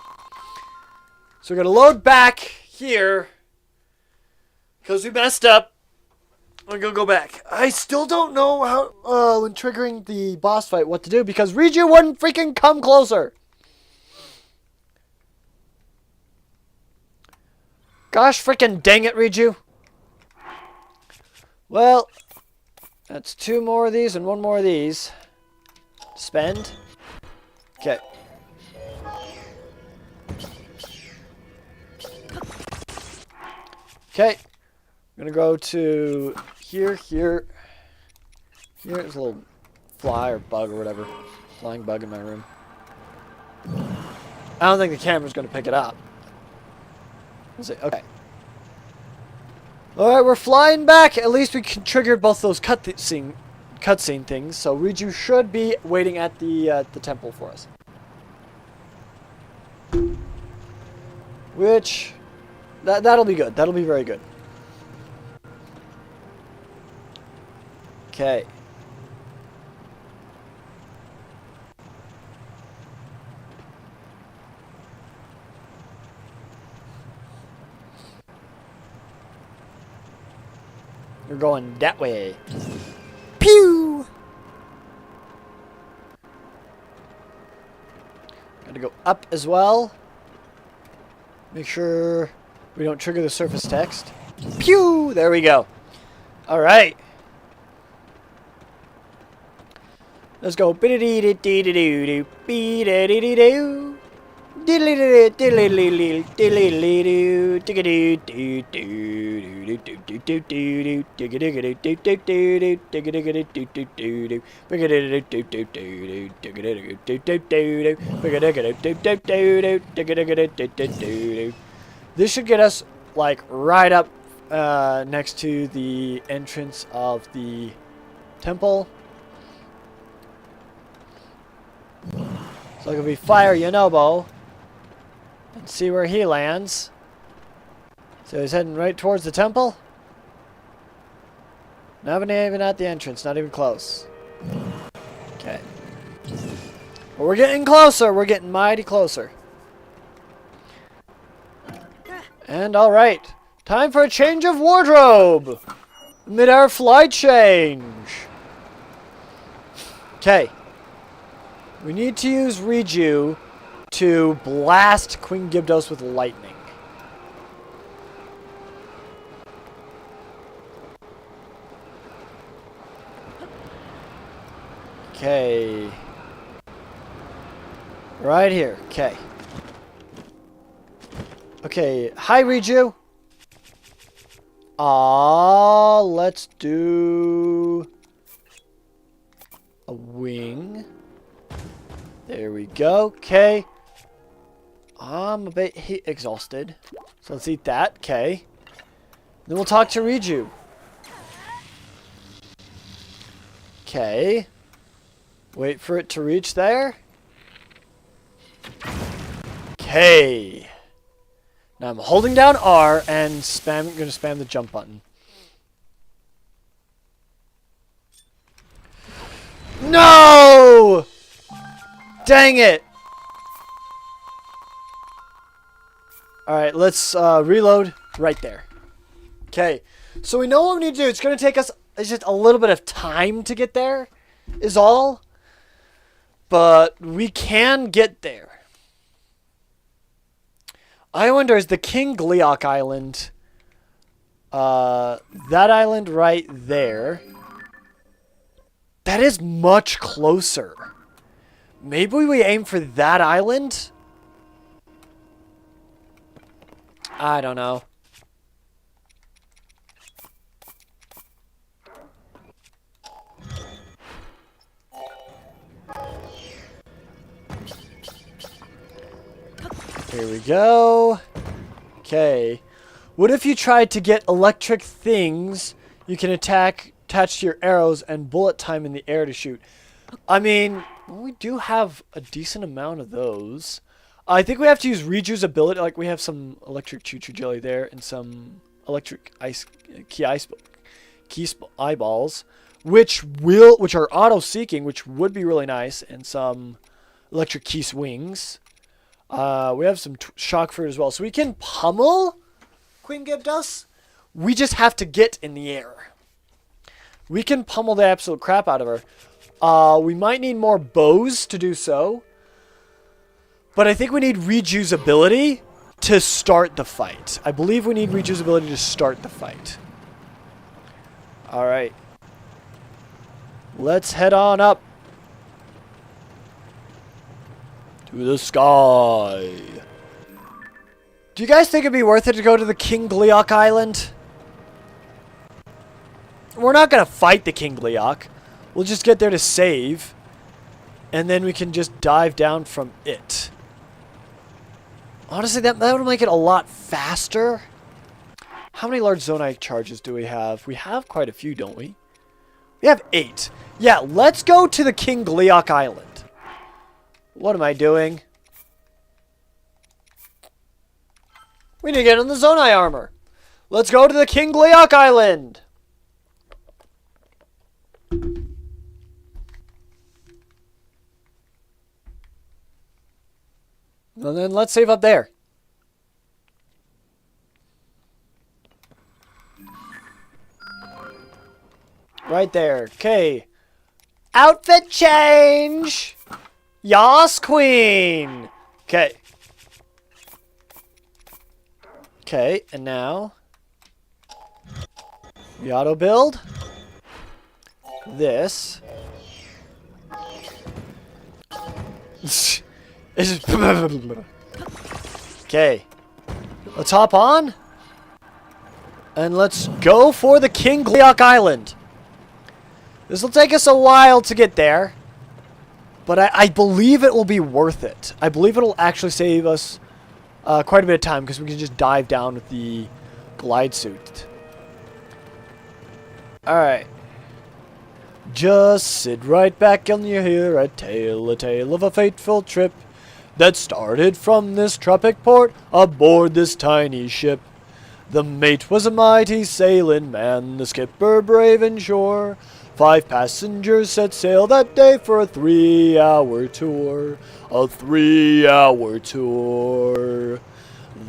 So we're going to load back here. Because we messed up. We're going to go back. I still don't know how, when triggering the boss fight, what to do. Because Riju wouldn't freaking come closer. Gosh freaking dang it, Riju. Well, that's 2 more of these and 1 more of these. Spend. Okay. Okay. I'm going to go to here. Here's a little fly or bug or whatever. Flying bug in my room. I don't think the camera's going to pick it up. Let's see. Okay. Alright, we're flying back. At least we triggered both those cutscene things. So Riju should be waiting at the temple for us. Which, that'll be good. That'll be very good. Okay. You're going that way. Pew! Gotta go up as well. Make sure we don't trigger the surface text. Pew! There we go. Alright. Let's go. This should get us like right up next to the entrance of the temple. So if we fire Yonobo and see where he lands. So he's heading right towards the temple. Not even at the entrance, not even close. Okay. Well, we're getting closer. We're getting mighty closer. And alright. Time for a change of wardrobe. Mid-air flight change. Okay. We need to use Riju to blast Queen Gibdos with lightning. Okay. Right here. Okay. Okay. Hi, Riju. Let's do a wing. There we go. Okay. I'm a bit exhausted. So let's eat that. Okay. Then we'll talk to Riju. Okay. Wait for it to reach there. Okay. Now I'm holding down R and gonna spam the jump button. No! Dang it! Alright, let's reload right there. Okay, so we know what we need to do. It's going to take us just a little bit of time to get there, is all. But we can get there. I wonder, is the King Gliok Island, that island right there, that is much closer. Maybe we aim for that island? I don't know. Here we go. Okay. What if you tried to get electric things you can attach to your arrows and bullet time in the air to shoot? I mean, we do have a decent amount of those. I think we have to use Riju's ability. Like, we have some electric choo-choo jelly there and some electric eyeballs. which are auto-seeking, which would be really nice, and some electric keese wings. We have some shock fruit as well, so we can pummel Queen Gyarados. We just have to get in the air. We can pummel the absolute crap out of her. We might need more bows to do so, but I think we need Riju's ability to start the fight. I believe we need Riju's ability to start the fight. All right. Let's head on up to the sky. Do you guys think it'd be worth it to go to the King Gliok Island? We're not going to fight the King Gliok. We'll just get there to save. And then we can just dive down from it. Honestly, that would make it a lot faster. How many large Zonai charges do we have? We have quite a few, don't we? We have 8. Yeah, let's go to the King Gliok Island. What am I doing? We need to get on the Zonai armor. Let's go to the King Gliok Island. And then let's save up there. Right there. Okay. Outfit change. Yas queen. Okay. Okay, and now we auto build this. It's just okay. Let's hop on and let's go for the King Gliok Island. This will take us a while to get there, but I believe it will be worth it. I believe it'll actually save us quite a bit of time because we can just dive down with the glide suit. Alright. Just sit right back and you hear a tale of a fateful trip that started from this tropic port aboard this tiny ship. The mate was a mighty sailing man, the skipper brave and sure. 5 passengers set sail that day for a 3-hour tour. A 3-hour tour.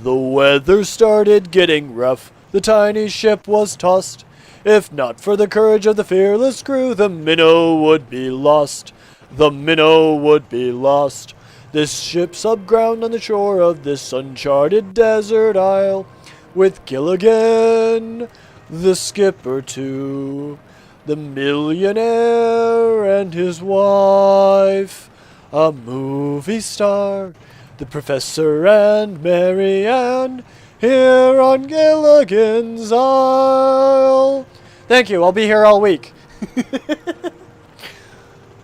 The weather started getting rough. The tiny ship was tossed. If not for the courage of the fearless crew, the minnow would be lost. The minnow would be lost. This ship subground on the shore of this uncharted desert isle, with Gilligan, the skipper too, the millionaire and his wife, a movie star, the professor and Mary Ann, here on Gilligan's Isle. Thank you, I'll be here all week.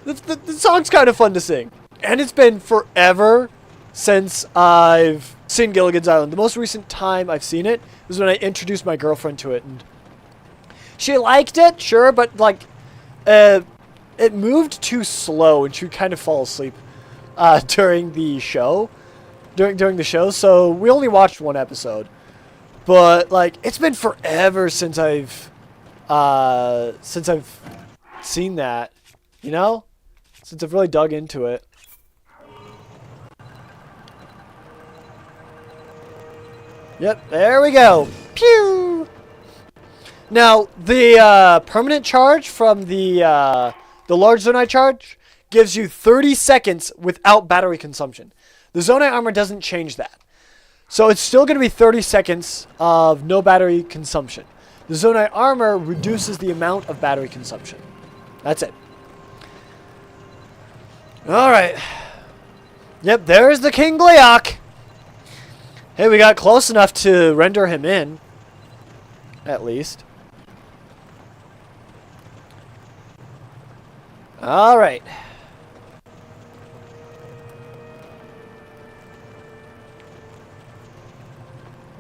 The song's kind of fun to sing. And it's been forever since I've seen Gilligan's Island. The most recent time I've seen it was when I introduced my girlfriend to it. And she liked it, sure, but like, it moved too slow and she would kind of fall asleep during the show. During the show, so we only watched one episode. But like, it's been forever since I've seen that, you know? Since I've really dug into it. Yep, there we go. Pew! Now, the permanent charge from the large Zonai charge gives you 30 seconds without battery consumption. The Zonai armor doesn't change that. So it's still going to be 30 seconds of no battery consumption. The Zonai armor reduces the amount of battery consumption. That's it. Alright. Yep, there's the King Gliok. Hey, we got close enough to render him in. At least. Alright.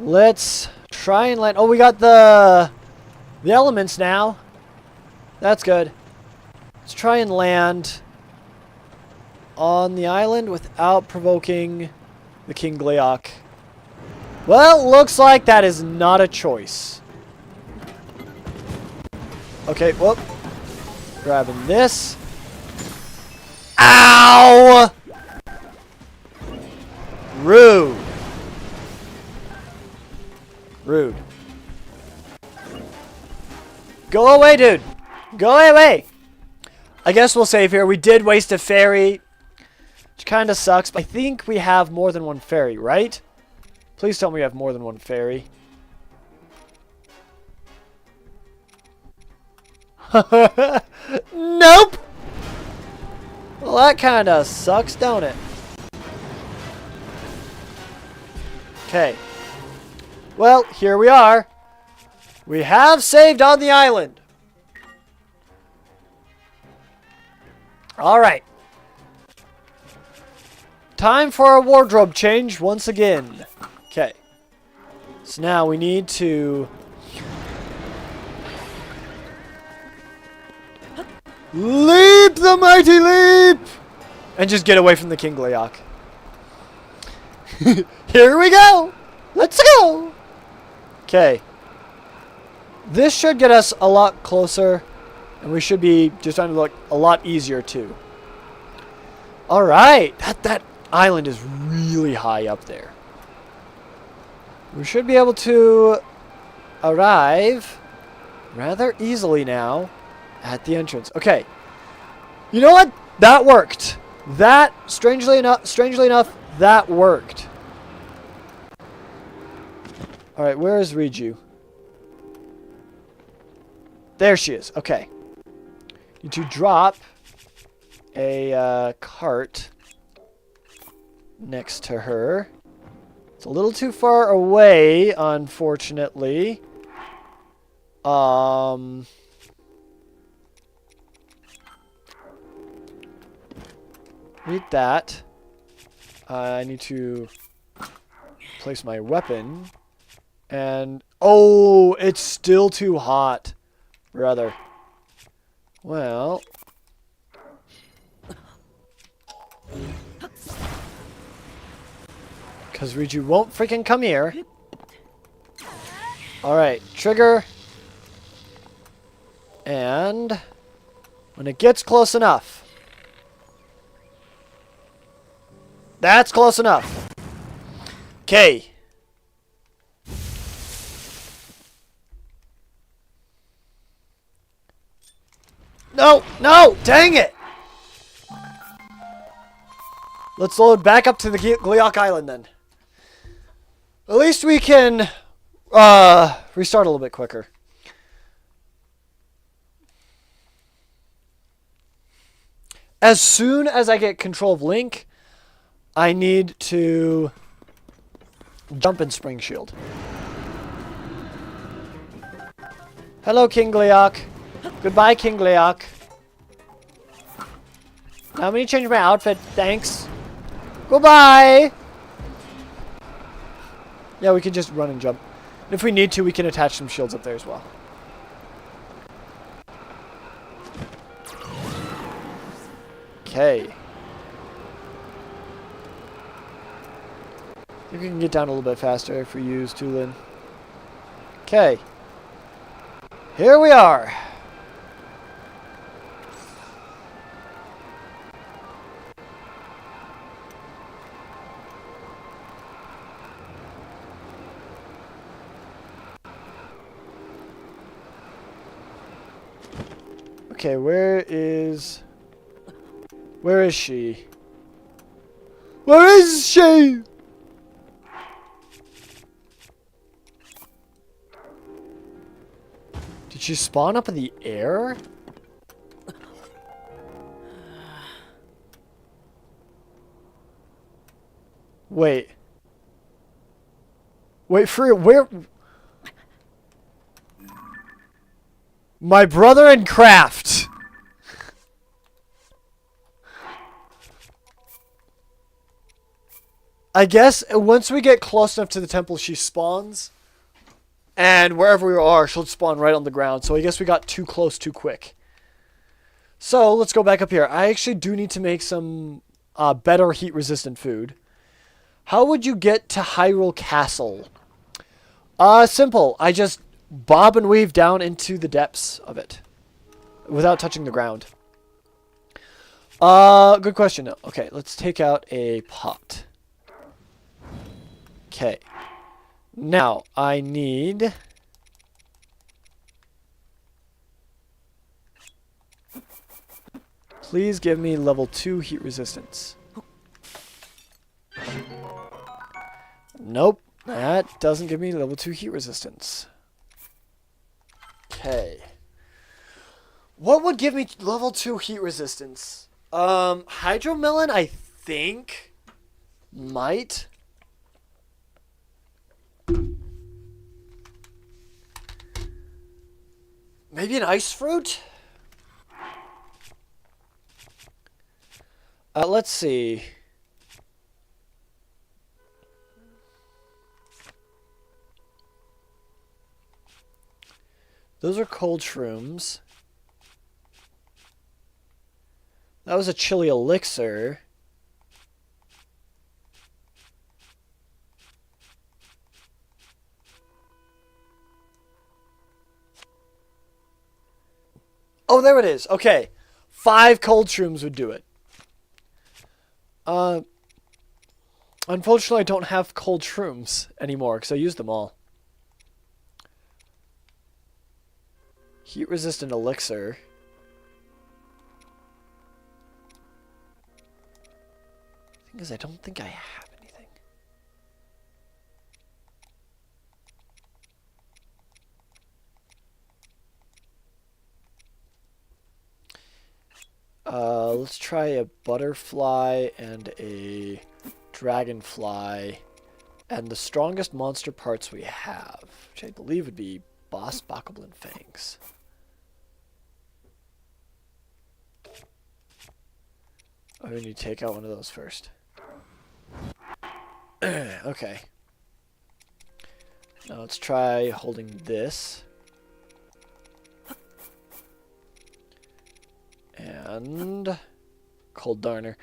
Let's try and land. Oh, we got the elements now. That's good. Let's try and land on the island without provoking the King Gliok. Well, looks like that is not a choice. Okay, whoop. Grabbing this. Ow! Rude. Rude. Go away, dude. Go away. I guess we'll save here. We did waste a fairy, which kind of sucks, but I think we have more than one fairy, right? Please tell me we have more than one fairy. Nope! Well, that kind of sucks, don't it? Okay. Well, here we are. We have saved on the island. Alright. Time for a wardrobe change once again. Okay. So now we need to... leap the mighty leap! And just get away from the King Gleeok. Here we go! Let's go! Okay. This should get us a lot closer. And we should be just trying to look a lot easier too. Alright. That island is really high up there. We should be able to arrive rather easily now at the entrance. Okay. You know what? That worked. That, strangely enough, that worked. Alright, where is Riju? There she is. Okay. Need to drop a cart next to her. It's a little too far away, unfortunately. Read that. I need to place my weapon. And... oh, it's still too hot. Brother. Well... because Riju won't freaking come here. Alright, trigger. And... when it gets close enough... that's close enough. Okay. No! No! Dang it! Let's load back up to the Gleeok Island then. At least we can restart a little bit quicker. As soon as I get control of Link, I need to jump in Spring Shield. Hello, King Gleeok. Goodbye, King Gleeok. Now let me change my outfit. Thanks. Goodbye. Yeah, we can just run and jump. And if we need to, we can attach some shields up there as well. Okay. I think we can get down a little bit faster if we use Tulin. Okay. Here we are. Okay, where is she? Where is she? Did she spawn up in the air? Wait. Wait for where? My brother and Craft. I guess once we get close enough to the temple, she spawns. And wherever we are, she'll spawn right on the ground. So I guess we got too close too quick. So let's go back up here. I actually do need to make some better heat-resistant food. How would you get to Hyrule Castle? Simple. I just bob and weave down into the depths of it. without touching the ground. Good question. No. Okay, let's take out a pot. Okay. Now, I need... Please give me level 2 heat resistance. Nope, that doesn't give me level 2 heat resistance. Okay. What would give me level 2 heat resistance? Hydromelon, I think, might. Maybe an ice fruit? Let's see. Those are cold shrooms. That was a chili elixir. Oh, there it is. Okay. 5 cold shrooms would do it. Unfortunately, I don't have cold shrooms anymore because I used them all. Heat resistant elixir. Thing is, I don't think I have anything. Let's try a butterfly and a dragonfly. And the strongest monster parts we have, which I believe would be boss bokoblin fangs. Oh, we need to take out one of those first. Okay. Now let's try holding this. And cold darner.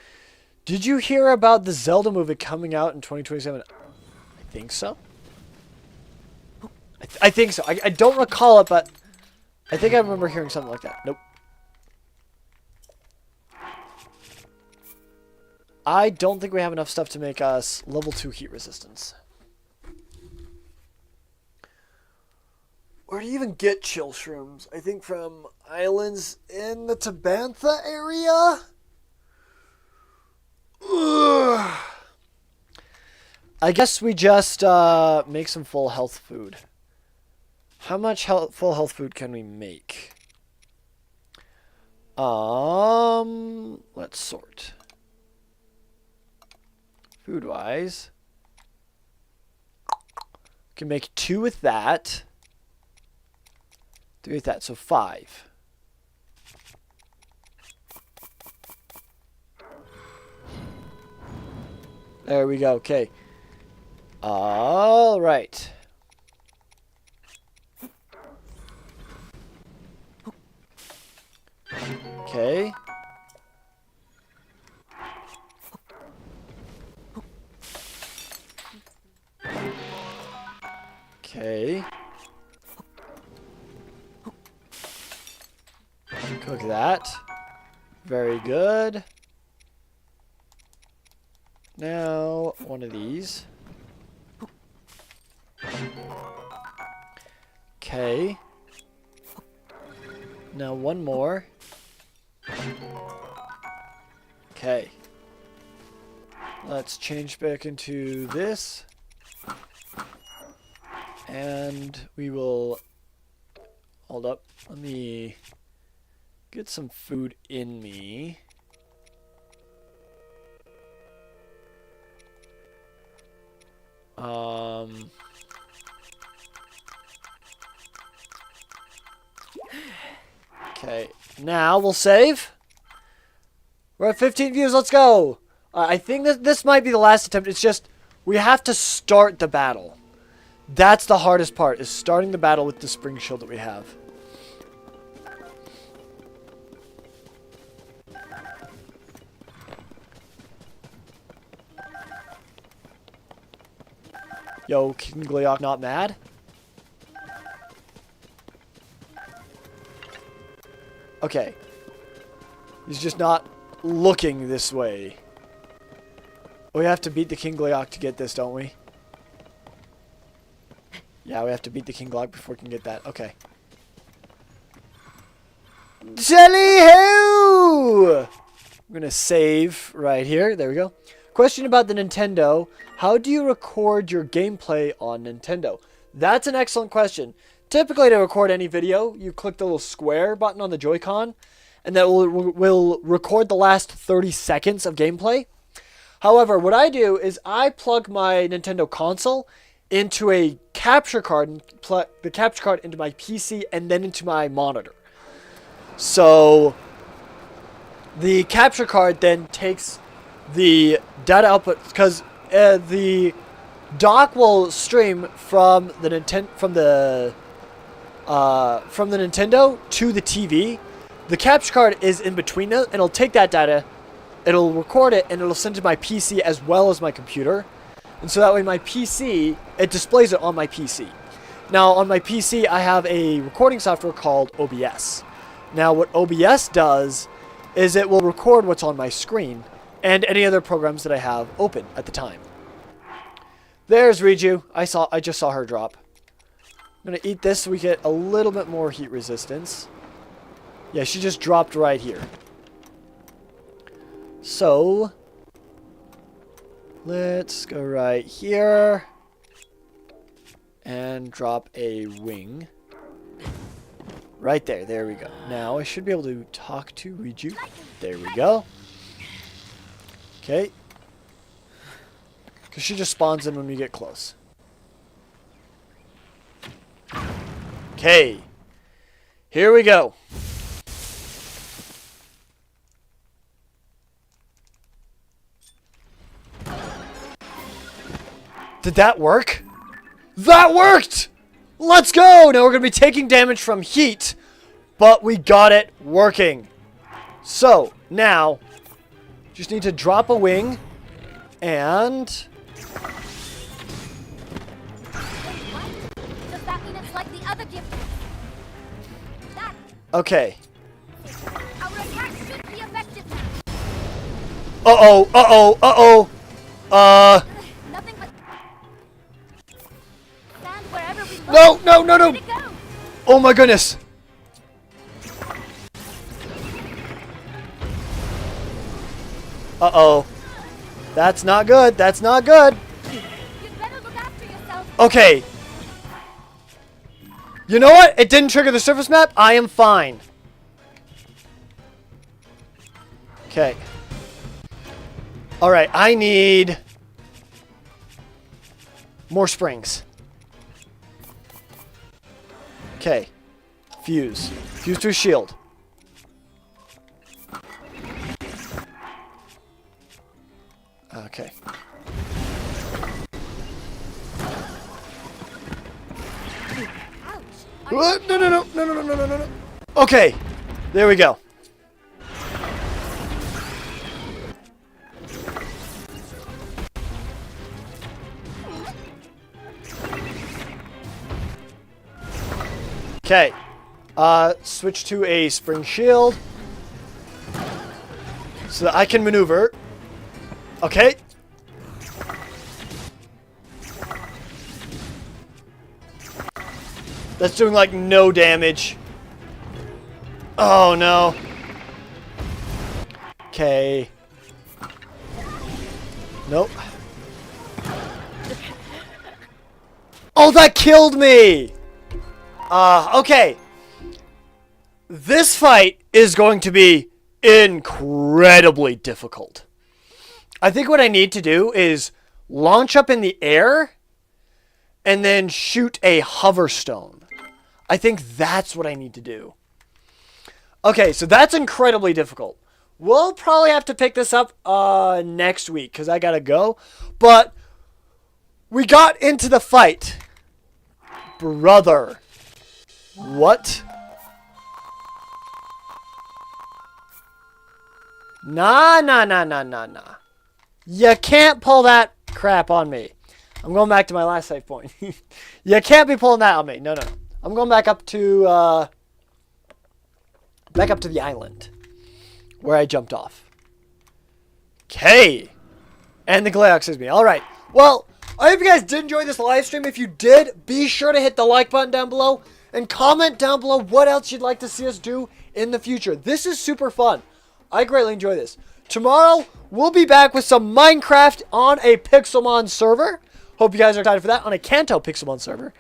Did you hear about the Zelda movie coming out in 2027? I think so. I think so. I don't recall it, but I think I remember hearing something like that. Nope. I don't think we have enough stuff to make us level 2 heat resistance. Where do you even get chill shrooms? I think from islands in the Tabantha area? Ugh. I guess we just make some full health food. How much full health food can we make? Let's sort. Food-wise. Can make 2 with that. 3 with that, so 5. There we go, okay. Alright. Okay. Okay. Cook that. Very good. Now, one of these. Okay. Now, one more. Okay. Let's change back into this. And we will... Hold up. Let me get some food in me. Okay, now we'll save. We're at 15 views, let's go. I think that this might be the last attempt. It's just, we have to start the battle. That's the hardest part, is starting the battle with the spring shield that we have. Yo, King Gleok not mad? Okay. He's just not looking this way. We have to beat the King Glock to get this, don't we? Yeah, we have to beat the King Glock before we can get that. Okay. Jelly-hoo! I'm going to save right here. There we go. Question about the Nintendo. How do you record your gameplay on Nintendo? That's an excellent question. Typically, to record any video, you click the little square button on the Joy-Con, and that will record the last 30 seconds of gameplay. However, what I do is I plug my Nintendo console into a capture card, and plug the capture card into my PC, and then into my monitor. So the capture card then takes the data output, because the dock will stream from the Nintendo to the TV. The capture card is in between them, and it'll take that data, it'll record it, and it'll send it to my PC as well as my computer. And so that way my PC, it displays it on my PC. Now on my PC I have a recording software called OBS. Now what OBS does is it will record what's on my screen and any other programs that I have open at the time. There's Riju. I just saw her drop. I'm going to eat this so we get a little bit more heat resistance. Yeah, she just dropped right here. So, let's go right here and drop a wing. Right there. There we go. Now I should be able to talk to Riju. There we go. Okay. Because she just spawns in when we get close. Okay. Here we go. Did that work? That worked! Let's go! Now we're going to be taking damage from heat, but we got it working. So, now, just need to drop a wing, and... Does that mean it's like the other gift? That Okay. our attack should be effective now. Uh-oh, uh-oh, uh-oh. Nothing but stand wherever we look. No, no, no, no. Where'd it go? Oh my goodness. Uh-oh. That's not good. That's not good. You'd better look after yourself. Okay. You know what? It didn't trigger the surface map. I am fine. Okay. Alright, I need more springs. Okay. Fuse. Fuse to a shield. Okay. Ouch. What? No, no, no, no, no, no, no, no, no. Okay. There we go. Okay. Switch to a spring shield. So that I can maneuver. Okay. That's doing like no damage. Oh no. Okay. Nope. Oh, that killed me! Okay. This fight is going to be incredibly difficult. I think what I need to do is launch up in the air and then shoot a hover stone. I think that's what I need to do. Okay, so that's incredibly difficult. We'll probably have to pick this up next week because I gotta go. But we got into the fight. Brother. What? Nah, nah, nah, nah, nah, nah. You can't pull that crap on me. I'm going back to my last save point. You can't be pulling that on me. No, no, no. I'm going back up to back up to the island where I jumped off. Okay. And the Glaox is me. Alright. Well, I hope you guys did enjoy this live stream. If you did, be sure to hit the like button down below and comment down below what else you'd like to see us do in the future. This is super fun. I greatly enjoy this. Tomorrow, we'll be back with some Minecraft on a Pixelmon server. Hope you guys are excited for that on a Kanto Pixelmon server.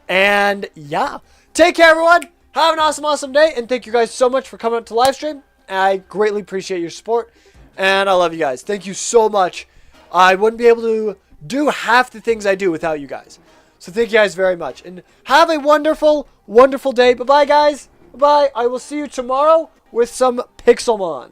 And yeah, take care everyone. Have an awesome day. And thank you guys so much for coming up to live stream. I greatly appreciate your support. And I love you guys. Thank you so much. I wouldn't be able to do half the things I do without you guys. So thank you guys very much. And have a wonderful day. Bye-bye, guys. Bye-bye. I will see you tomorrow with some Pixelmon.